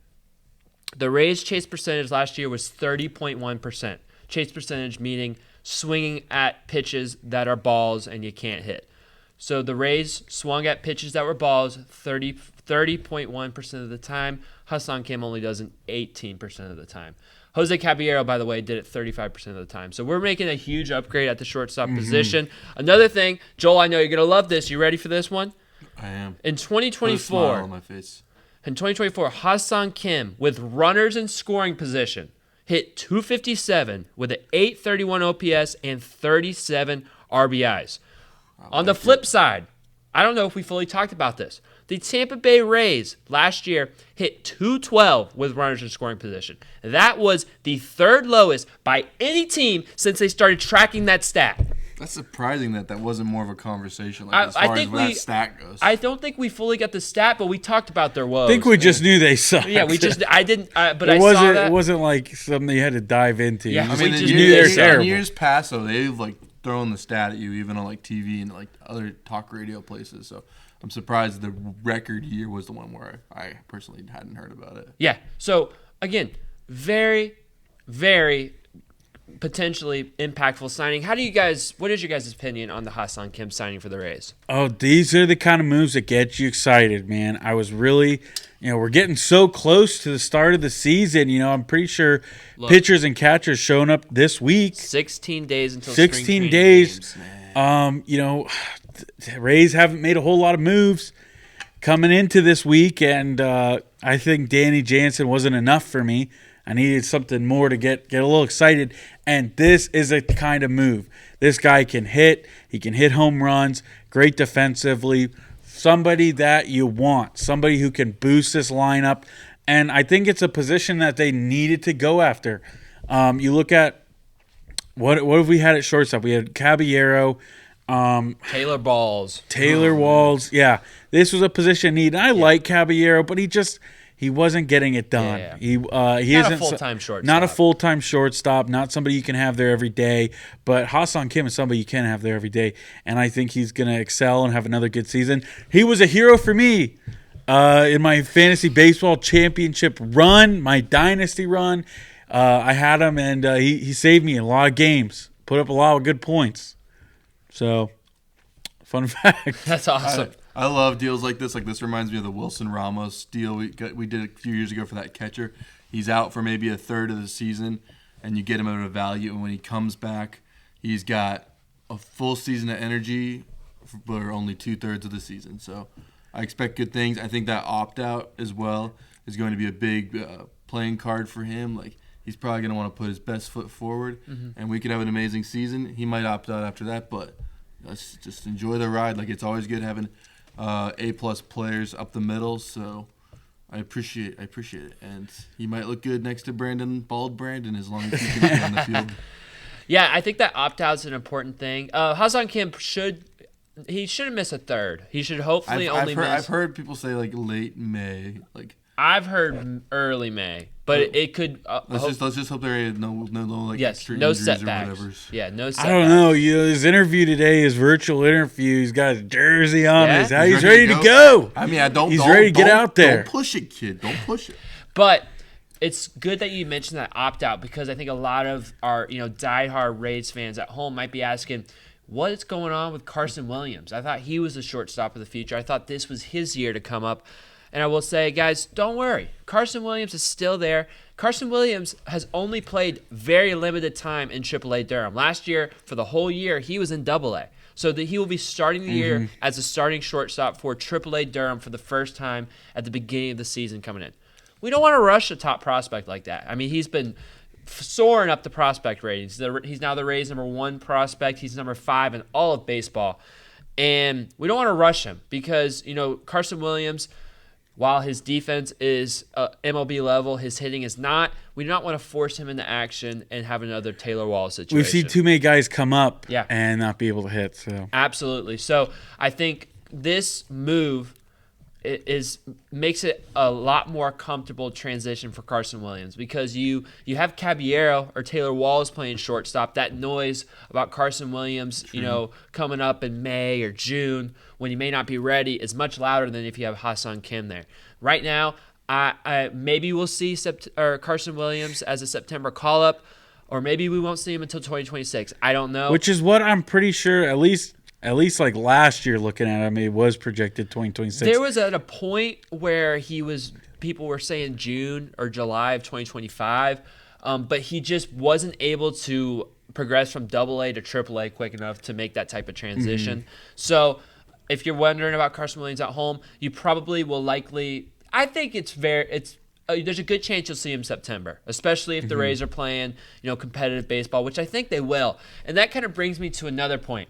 The Rays chase percentage last year was 30.1%. Chase percentage meaning swinging at pitches that are balls and you can't hit. So the Rays swung at pitches that were balls 30.1% of the time. Ha-Seong Kim only does it 18% of the time. Jose Caballero, by the way, did it 35% of the time. So we're making a huge upgrade at the shortstop position. Another thing, Joel, I know you're going to love this. You ready for this one? I am. In Put a 2024, smile on my face. Ha-Seong Kim, with runners in scoring position, hit 257 with an 831 OPS and 37 RBIs. On the flip side, I don't know if we fully talked about this. The Tampa Bay Rays last year hit 212 with runners in scoring position. That was the third lowest by any team since they started tracking that stat. That's surprising that wasn't more of a conversation as far as that stat goes. I don't think we fully got the stat, but we talked about their woes. I think we just knew they sucked. Yeah, I didn't, but I saw that. It wasn't like something you had to dive into. Yeah, you we just knew knew they were they terrible. In years past, though, they've thrown the stat at you even on TV and other talk radio places. So I'm surprised the record year was the one where I personally hadn't heard about it. Yeah. So again, very, very potentially impactful signing. What is your guys' opinion on the Ha-Seong Kim signing for the Rays? Oh, these are the kind of moves that get you excited, man. I was really, we're getting so close to the start of the season. I'm pretty sure pitchers and catchers showing up this week. 16 days until 16 days. Games. The Rays haven't made a whole lot of moves coming into this week, and I think Danny Jansen wasn't enough for me. I needed something more to get a little excited, and this is a kind of move. This guy can hit. He can hit home runs, great defensively, somebody that you want, somebody who can boost this lineup, and I think it's a position that they needed to go after. You look at what have we had at shortstop? We had Caballero, Taylor Walls. Yeah, this was a position need. I like Caballero, but he wasn't getting it done. Yeah. He not isn't a full-time shortstop. Not a full-time shortstop. Not somebody you can have there every day. But Ha-Seong Kim is somebody you can have there every day, and I think he's going to excel and have another good season. He was a hero for me in my fantasy baseball championship run, my dynasty run. I had him, and he saved me in a lot of games. Put up a lot of good points. So, fun fact. That's awesome. I love deals like this. This reminds me of the Wilson Ramos deal we did a few years ago for that catcher. He's out for maybe a third of the season, and you get him at a value. And when he comes back, he's got a full season of energy for only 2/3 of the season. So I expect good things. I think that opt-out as well is going to be a big playing card for him. He's probably going to want to put his best foot forward, and we could have an amazing season. He might opt out after that, but let's just enjoy the ride. It's always good having A-plus players up the middle, so I appreciate it. And he might look good next to Bald Brandon, as long as he can stay on the field. Yeah, I think that opt-out is an important thing. Ha-Seong Kim shouldn't miss a third. He should hopefully miss. I've heard people say like late May. Like I've heard early May, but it could. Let's just hope there ain't no like extra no injuries setbacks. or whatever. Yeah, no setbacks. I don't know. His interview today, his virtual interview, he's got his jersey on. Yeah? He's ready to go. I mean, He's ready to get out there. Don't push it, kid. Don't push it. But it's good that you mentioned that opt-out because I think a lot of our diehard Rays fans at home might be asking, what is going on with Carson Williams? I thought he was the shortstop of the future. I thought this was his year to come up. And I will say, guys, don't worry. Carson Williams is still there. Carson Williams has only played very limited time in AAA Durham. Last year, for the whole year, he was in AA. So that he will be starting the year as a starting shortstop for AAA Durham for the first time at the beginning of the season coming in. We don't want to rush a top prospect like that. I mean, he's been soaring up the prospect ratings. He's now the Rays' number 1 prospect. He's number 5 in all of baseball. And we don't want to rush him because, Carson Williams, while his defense is MLB level, his hitting is not. We do not want to force him into action and have another Taylor Wallace situation. We've seen too many guys come up Yeah. and not be able to hit. So Absolutely. So I think this move makes it a lot more comfortable transition for Carson Williams because you have Caballero or Taylor Wallace playing shortstop. That noise about Carson Williams, coming up in May or June when he may not be ready is much louder than if you have Ha-Seong Kim there. Right now, I maybe we'll see Carson Williams as a September call-up, or maybe we won't see him until 2026. I don't know. Which is what I'm pretty sure at least like last year looking at him, it was projected 2026. There was at a point where people were saying June or July of 2025, but he just wasn't able to progress from AA to AAA quick enough to make that type of transition. So if you're wondering about Carson Williams at home, you probably will likely – I think there's a good chance you'll see him September, especially if the Rays are playing competitive baseball, which I think they will. And that kind of brings me to another point.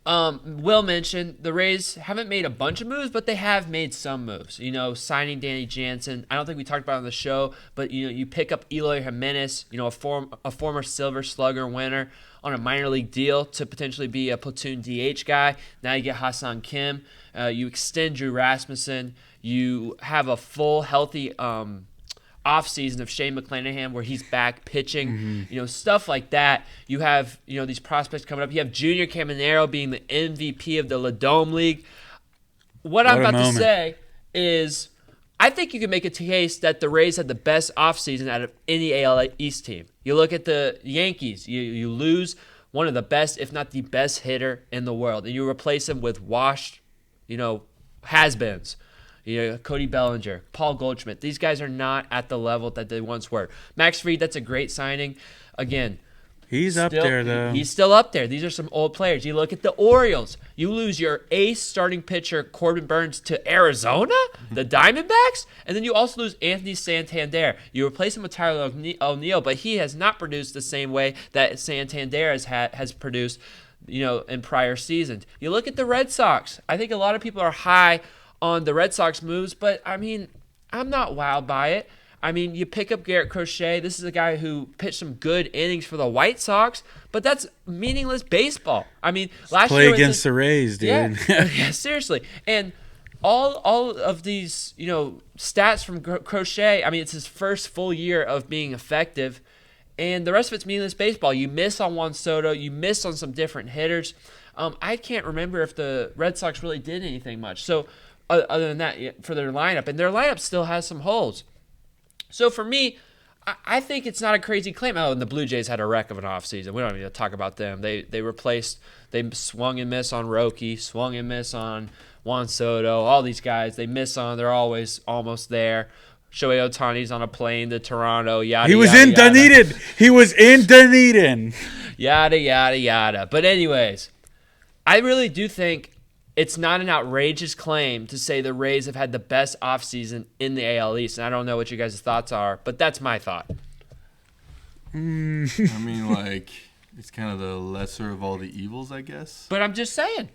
Will mentioned the Rays haven't made a bunch of moves, but they have made some moves. Signing Danny Jansen. I don't think we talked about it on the show, but you pick up Eloy Jimenez, a former Silver Slugger winner on a minor league deal to potentially be a platoon DH guy. Now you get Ha-Seong Kim. You extend Drew Rasmussen. You have a full, healthy offseason of Shane McClanahan where he's back pitching, stuff like that. You have, these prospects coming up. You have Junior Caminero being the MVP of the Ladome League. What I'm about to say is I think you can make a case that the Rays had the best offseason out of any AL East team. You look at the Yankees, you lose one of the best, if not the best hitter in the world, and you replace him with washed, has-beens. Cody Bellinger, Paul Goldschmidt. These guys are not at the level that they once were. Max Fried, that's a great signing. Again, he's up there, though. He's still up there. These are some old players. You look at the Orioles. You lose your ace starting pitcher, Corbin Burns, to Arizona, the Diamondbacks, and then you also lose Anthony Santander. You replace him with Tyler O'Neill, but he has not produced the same way that Santander has produced, in prior seasons. You look at the Red Sox. I think a lot of people are high on the Red Sox moves, but I mean, I'm not wowed by it. I mean, you pick up Garrett Crochet. This is a guy who pitched some good innings for the White Sox, but that's meaningless baseball. I mean, last play year against the Rays, dude. Yeah, seriously. And all of these, stats from Crochet. I mean, it's his first full year of being effective, and the rest of it's meaningless baseball. You miss on Juan Soto. You miss on some different hitters. I can't remember if the Red Sox really did anything much. So. Other than that, for their lineup, and their lineup still has some holes. So for me, I think it's not a crazy claim. Oh, and the Blue Jays had a wreck of an offseason. We don't need to talk about them. They swung and missed on Roki, swung and missed on Juan Soto. All these guys, they're always almost there. Shohei Ohtani's on a plane to Toronto, He was in Dunedin. Yada, yada, yada. But anyways, I really do think it's not an outrageous claim to say the Rays have had the best offseason in the AL East. And I don't know what you guys' thoughts are, but that's my thought. I mean, it's kind of the lesser of all the evils, I guess. But I'm just saying.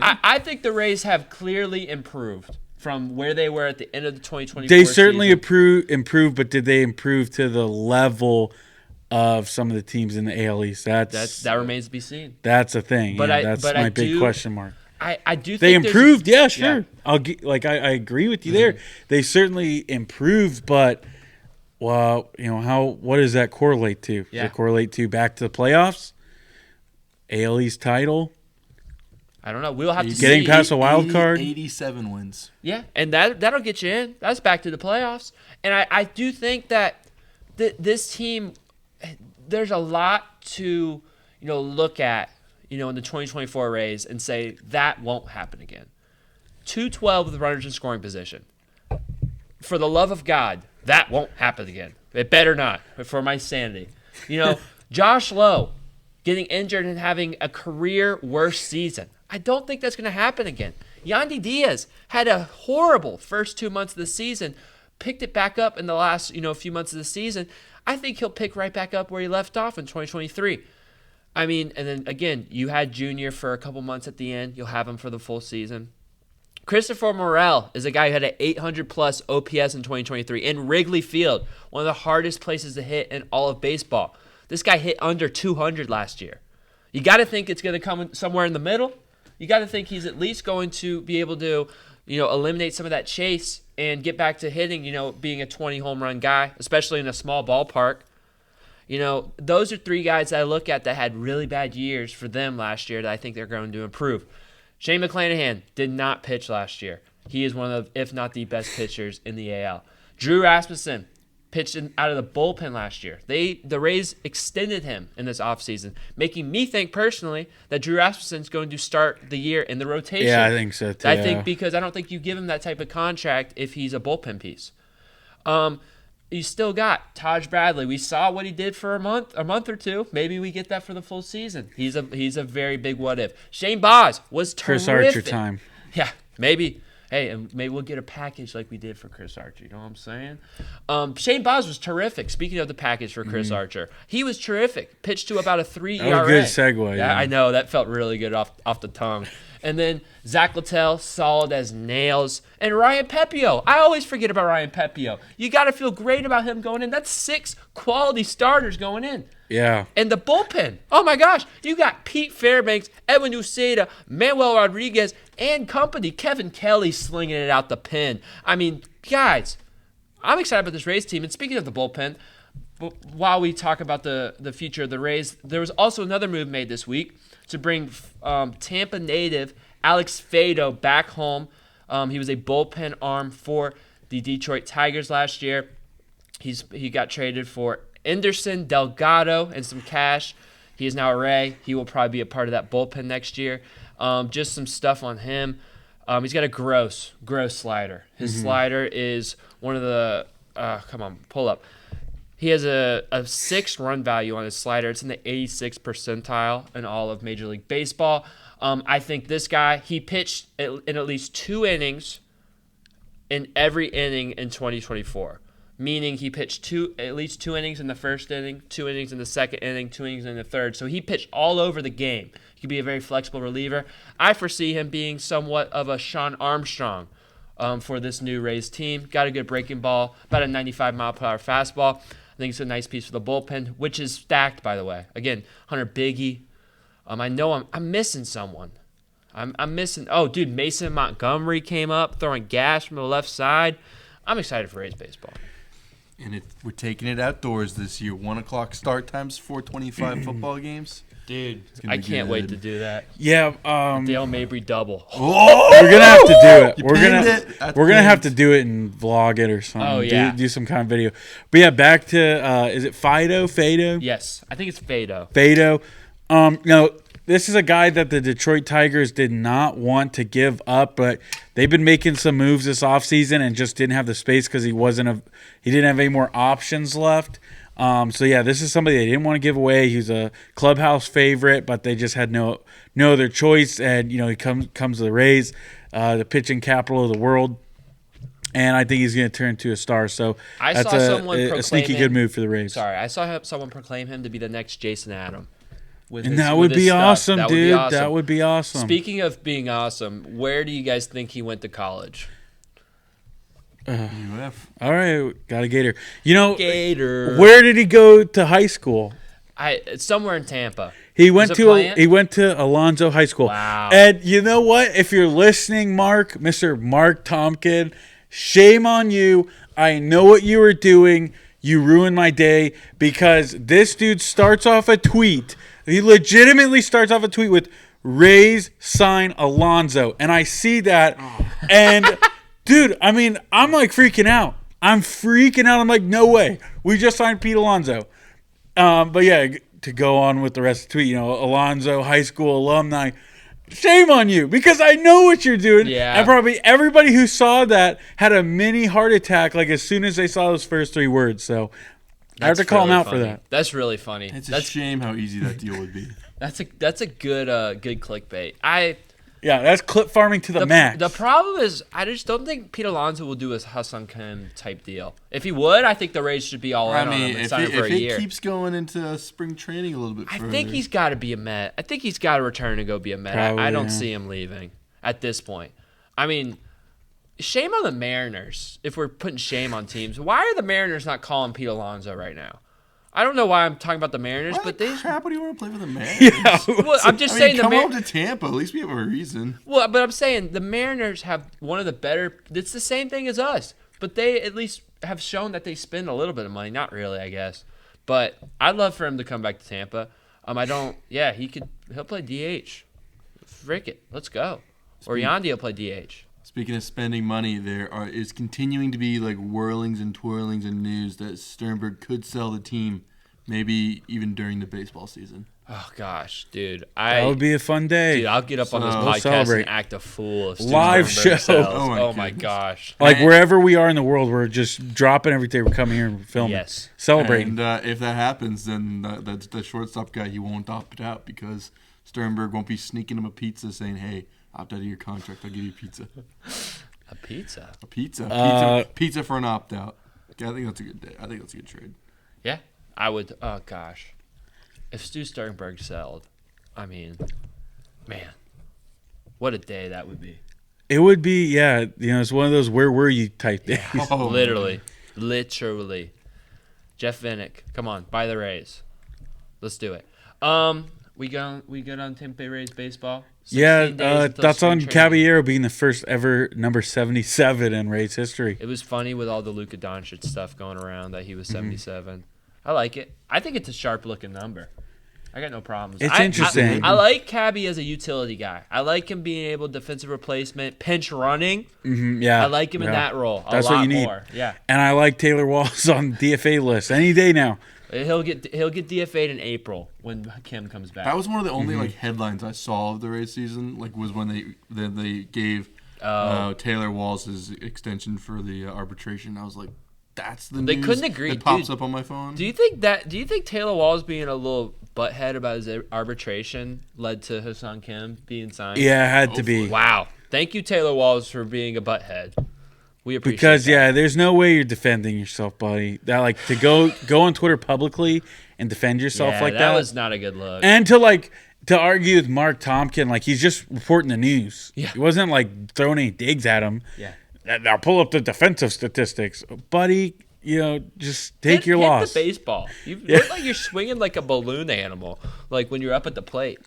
I think the Rays have clearly improved from where they were at the end of the 2024 They certainly season. improved, but did they improve to the level of some of the teams in the AL East. That remains to be seen. That's a thing. But that's my big question mark. I do think they improved. Yeah, sure. Yeah. I agree with you there. They certainly improved, but well, what does that correlate to? Yeah. Does it correlate to back to the playoffs? AL East title? I don't know. We'll have to see. Getting past a wild card? 87 wins. Yeah, and that'll get you in. That's back to the playoffs. And I do think that this team, there's a lot to look at in the 2024 Rays and say that won't happen again. 212 with runners in scoring position. For the love of God, that won't happen again. It better not, for my sanity. Josh Lowe getting injured and having a career worst season. I don't think that's going to happen again. Yandy Diaz had a horrible first 2 months of the season, picked it back up in the last few months of the season. I think he'll pick right back up where he left off in 2023. I mean, and then again, you had Junior for a couple months at the end. You'll have him for the full season. Christopher Morel is a guy who had an 800-plus OPS in 2023 in Wrigley Field, one of the hardest places to hit in all of baseball. This guy hit under 200 last year. You got to think it's going to come somewhere in the middle. You got to think he's at least going to be able to, eliminate some of that chase and get back to hitting, being a 20 home run guy, especially in a small ballpark. Those are three guys that I look at that had really bad years for them last year that I think they're going to improve. Shane McClanahan did not pitch last year. He is one of, if not the best pitchers in the AL. Drew Rasmussen pitched out of the bullpen last year. The Rays extended him in this offseason, making me think personally that Drew Rasmussen's going to start the year in the rotation. Yeah, I think so too. I think because I don't think you give him that type of contract if he's a bullpen piece. You still got Taj Bradley. We saw what he did for a month or two. Maybe we get that for the full season. He's a very big what if. Shane Baz was terrific. Chris Archer time. Yeah, maybe. Hey, and maybe we'll get a package like we did for Chris Archer. You know what I'm saying? Shane Baz was terrific. Speaking of the package for Chris Archer, he was terrific. Pitched to about a 3 ERA. That was a good segue. Yeah, I know. That felt really good off the tongue. And then Zach Littell, solid as nails. And Ryan Pepio. I always forget about Ryan Pepio. You got to feel great about him going in. That's 6 quality starters going in. Yeah. And the bullpen. Oh, my gosh. You got Pete Fairbanks, Edwin Uceda, Manuel Rodriguez, and company. Kevin Kelly slinging it out the pen. I mean, guys, I'm excited about this Rays team. And speaking of the bullpen, while we talk about the future of the Rays, there was also another move made this week to bring Tampa native Alex Faedo back home. He was a bullpen arm for the Detroit Tigers last year. He got traded for Anderson Delgado and some cash. He is now a Ray. He will probably be a part of that bullpen next year. Just some stuff on him. He's got a gross slider. His slider is one of the come on, pull up. He has a 6 run value on his slider. It's in the 86th percentile in all of Major League Baseball. I think this guy, he pitched in at least 2 innings in every inning in 2024. Meaning he pitched at least 2 innings in the first inning, 2 innings in the second inning, 2 innings in the third. So he pitched all over the game. He could be a very flexible reliever. I foresee him being somewhat of a Sean Armstrong for this new Rays team. Got a good breaking ball, about a 95-mile-per-hour fastball. I think it's a nice piece for the bullpen, which is stacked, by the way. Again, Hunter Biggie. I know I'm missing someone. I'm missing. Oh, dude, Mason Montgomery came up, throwing gas from the left side. I'm excited for Rays baseball. And we're taking it outdoors this year. 1 o'clock start times, 4:25 football games. Dude, I can't wait to do that. Yeah, Dale Mabry double. Oh! We're gonna have to do it. You We're gonna have to do it and vlog it or something. Oh, yeah. Do some kind of video. But yeah, back to is it Faedo? Yes, I think it's Faedo. Faedo. This is a guy that the Detroit Tigers did not want to give up, but they've been making some moves this offseason and just didn't have the space because he didn't have any more options left. So yeah, this is somebody they didn't want to give away. He's a clubhouse favorite, but they just had no other choice. And he comes to the Rays, the pitching capital of the world, and I think he's going to turn into a star. So that's a sneaky good move for the Rays. Sorry, I saw someone proclaim him to be the next Jason Adam. And that would be awesome, dude. That would be awesome. Speaking of being awesome, where do you guys think he went to college? UF. All right, got a Gator. You know, Gator. where did he go to high school? It's somewhere in Tampa. He went it to playing? he went to Alonzo High School. Wow. And you know what? If you're listening, Mark, Mr. Mark Tompkin, shame on you. I know what you were doing. You ruined my day because this dude starts off a tweet. He legitimately starts off a tweet with Rays sign Alonzo. And I see that. And, dude, I mean, I'm like freaking out. I'm like, no way. We just signed Pete Alonso. But yeah, to go on with the rest of the tweet, you know, Alonzo High School alumni. Shame on you because I know what you're doing. Yeah. And probably everybody who saw that had a mini heart attack like as soon as they saw those first 3 words. So I have to call him out for that. That's really funny. It's a shame how easy that deal would be. That's a good clickbait. Yeah, that's clip farming to the max. The problem is, I just don't think Pete Alonso will do a Ha-Seong Kim type deal. If he would, I think the Rays should be all in on him and sign him for a year. If he keeps going into spring training a little bit further. I think he's got to be a Met. I think he's got to return and go be a Met. I don't see him leaving at this point. I mean, shame on the Mariners if we're putting shame on teams. Why are the Mariners not calling Pete Alonso right now? I don't know why I'm talking about the Mariners, but they. Crap, what do you want to play for the Mariners? Yeah, well, I'm just saying come home to Tampa. At least we have a reason. Well, but I'm saying the Mariners have one of the better. It's the same thing as us, but they at least have shown that they spend a little bit of money. Not really, I guess. But I'd love for him to come back to Tampa. I don't. Yeah, he'll play DH. Frick it, let's go. Or Yandy will play DH. Speaking of spending money, is continuing to be like whirlings and twirlings in news that Sternberg could sell the team, maybe even during the baseball season. Oh gosh, dude, that would be a fun day. Dude, I'll get up on this we'll podcast celebrate. and act a fool. If Live Sternberg show. sells. Oh my gosh. Like wherever we are in the world, we're just dropping everything. We're coming here and filming. Yes. Celebrating. And if that happens, then the shortstop guy, he won't opt out because Sternberg won't be sneaking him a pizza saying, hey, opt out of your contract. I'll give you pizza. A pizza? A pizza. Pizza for an opt-out. Yeah, I think that's a good day. I think that's a good trade. Yeah, I would. Oh, gosh. If Stu Sternberg sold, I mean, man, what a day that would be. It would be, yeah. You know, it's one of those where were you type days. Oh, Literally. Jeff Vinnick, come on, buy the Rays. Let's do it. We good on Tampa Bay Rays baseball? Yeah, thoughts on training. Caballero being the first ever number 77 in Rays history. It was funny with all the Luka Doncic stuff going around that he was 77. I like it. I think it's a sharp-looking number. I got no problems. It's interesting. I like Cabby as a utility guy. I like him being able to defensive replacement, pinch running. Yeah, I like him in that role. That's a lot what you need. more. Yeah, and I like Taylor Walls on DFA list any day now. He'll get DFA'd in April when Kim comes back. That was one of the only like headlines I saw of the Rays season. Like was when they gave Taylor Walls his extension for the arbitration. I was like, that's the They news couldn't agree. that pops Dude, up on my phone. Do you think Taylor Walls being a little butthead about his arbitration led to Ha-Seong Kim being signed? Yeah, it had to be. Wow. Thank you, Taylor Walls, for being a butthead. We appreciate Because that. there's no way you're defending yourself, buddy. That like to go on Twitter publicly and defend yourself like that. That was not a good look. And to argue with Mark Tompkin, like he's just reporting the news. Yeah. He wasn't like throwing any digs at him. Yeah. Now pull up the defensive statistics, buddy. You know, just take your loss. Hit the baseball. You look like you're swinging like a balloon animal, like when you're up at the plate.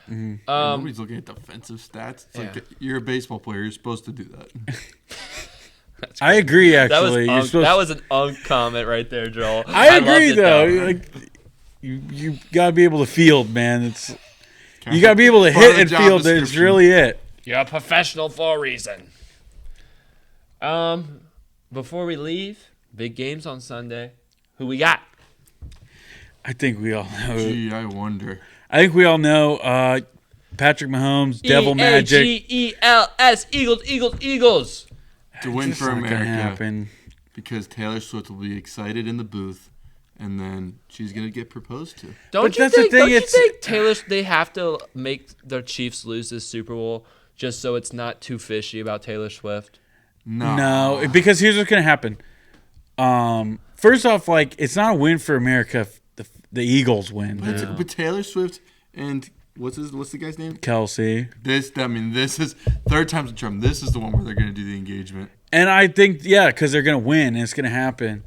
Nobody's looking at defensive stats. It's like you're a baseball player. You're supposed to do that. I agree. Actually, that was an comment right there, Joel. I agree, loved it, though. Like you gotta be able to field, man. You gotta be able to Part hit of the and job field. That's description. really it. You're a professional for a reason. Before we leave, big games on Sunday. Who we got? I think we all know. Gee, I wonder. I think we all know. Patrick Mahomes, Devil Magic. EAGELS, Eagles. To win It's for not gonna America. happen. Because Taylor Swift will be excited in the booth, and then she's gonna get proposed to. Don't you think Taylor? They have to make the Chiefs lose this Super Bowl just so it's not too fishy about Taylor Swift. No, because here's what's gonna happen. First off, like it's not a win for America if the Eagles win. But Taylor Swift and what's the guy's name? Kelsey. This is third time's a charm. This is the one where they're going to do the engagement. And I think, because they're going to win and it's going to happen.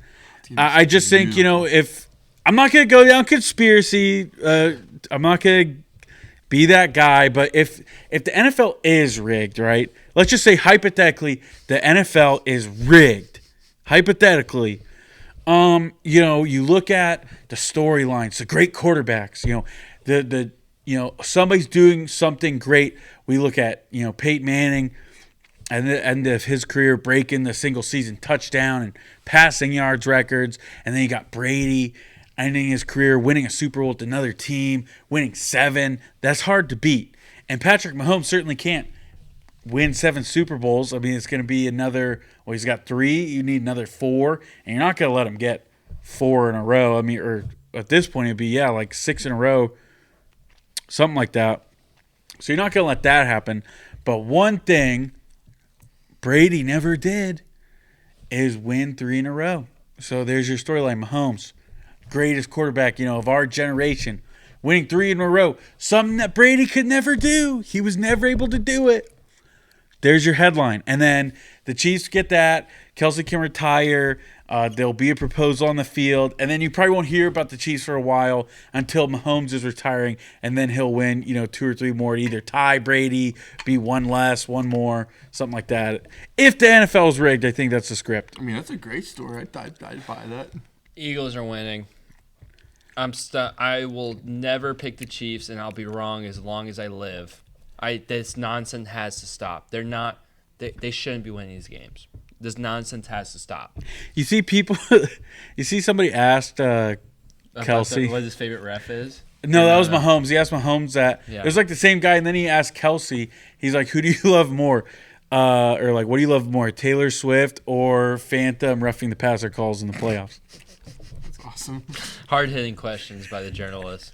I just think, if I'm not going to go down conspiracy, I'm not going to be that guy, but if the NFL is rigged, right? Let's just say hypothetically the NFL is rigged. Hypothetically, you look at the storylines, the great quarterbacks, somebody's doing something great. We look at, Peyton Manning and the end of his career breaking the single season touchdown and passing yards records. And then you got Brady ending his career, winning a Super Bowl with another team, winning 7. That's hard to beat. And Patrick Mahomes certainly can't win 7 Super Bowls. I mean, it's going to be another, he's got 3. You need another 4. And you're not going to let him get 4 in a row. I mean, or at this point, it'd be, like 6 in a row, something like that. So you're not going to let that happen. But one thing Brady never did is win 3 in a row. So there's your storyline. Mahomes, greatest quarterback, of our generation, winning 3 in a row. Something that Brady could never do. He was never able to do it. There's your headline. And then the Chiefs get that. Kelsey can retire. There'll be a proposal on the field. And then you probably won't hear about the Chiefs for a while until Mahomes is retiring. And then he'll win, 2 or 3 more to either tie Brady, be 1 less, 1 more, something like that. If the NFL is rigged, I think that's the script. I mean, that's a great story. I'd buy that. Eagles are winning. I will never pick the Chiefs, and I'll be wrong as long as I live. This nonsense has to stop. They're not. They shouldn't be winning these games. This nonsense has to stop. You see people. You see somebody asked Kelsey what his favorite ref is. No, that was Mahomes. He asked Mahomes that. Yeah. It was like the same guy, and then he asked Kelsey. He's like, "Who do you love more?" Or like, "What do you love more, Taylor Swift or Phantom roughing the passer calls in the playoffs?" That's awesome. Hard-hitting questions by the journalist.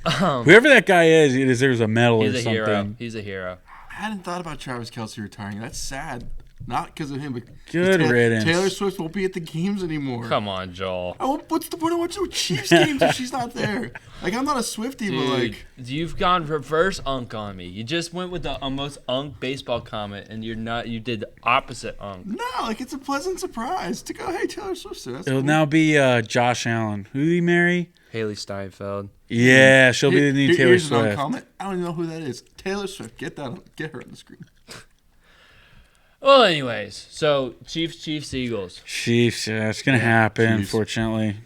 Whoever that guy is, he deserves a medal or He's a something. hero. He's a hero. I hadn't thought about Travis Kelce retiring. That's sad. Not because of him, but Good riddance. Taylor Swift won't be at the games anymore. Come on, Joel. What's the point of watching Chiefs games if she's not there? Like, I'm not a Swiftie, but like, you've gone reverse unk on me. You just went with the most unk baseball comment, and you're not. You did the opposite unk. No, like it's a pleasant surprise to go. Hey, Taylor Swift's there. That's It'll cool. now be Josh Allen. Who did he marry? Haley Steinfeld. Yeah, she'll be the new Taylor Here's an Swift. comment. I don't even know who that is. Taylor Swift. Get her on the screen. Well, anyways, so Chiefs, Eagles. Chiefs, yeah, it's gonna happen. Chiefs. Unfortunately.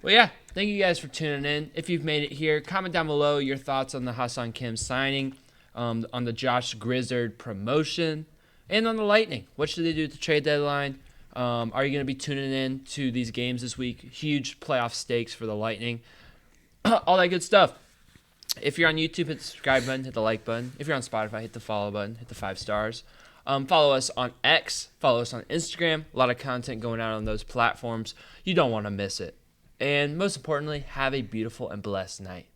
Well, yeah. Thank you guys for tuning in. If you've made it here, comment down below your thoughts on the Ha-Seong Kim signing, on the Josh Grizzard promotion, and on the Lightning. What should they do at the trade deadline? Are you going to be tuning in to these games this week? Huge playoff stakes for the Lightning. All that good stuff. If you're on YouTube, hit the subscribe button, hit the like button. If you're on Spotify, hit the follow button, hit the 5 stars. Follow us on X, follow us on Instagram. A lot of content going out on those platforms. You don't want to miss it. And most importantly, have a beautiful and blessed night.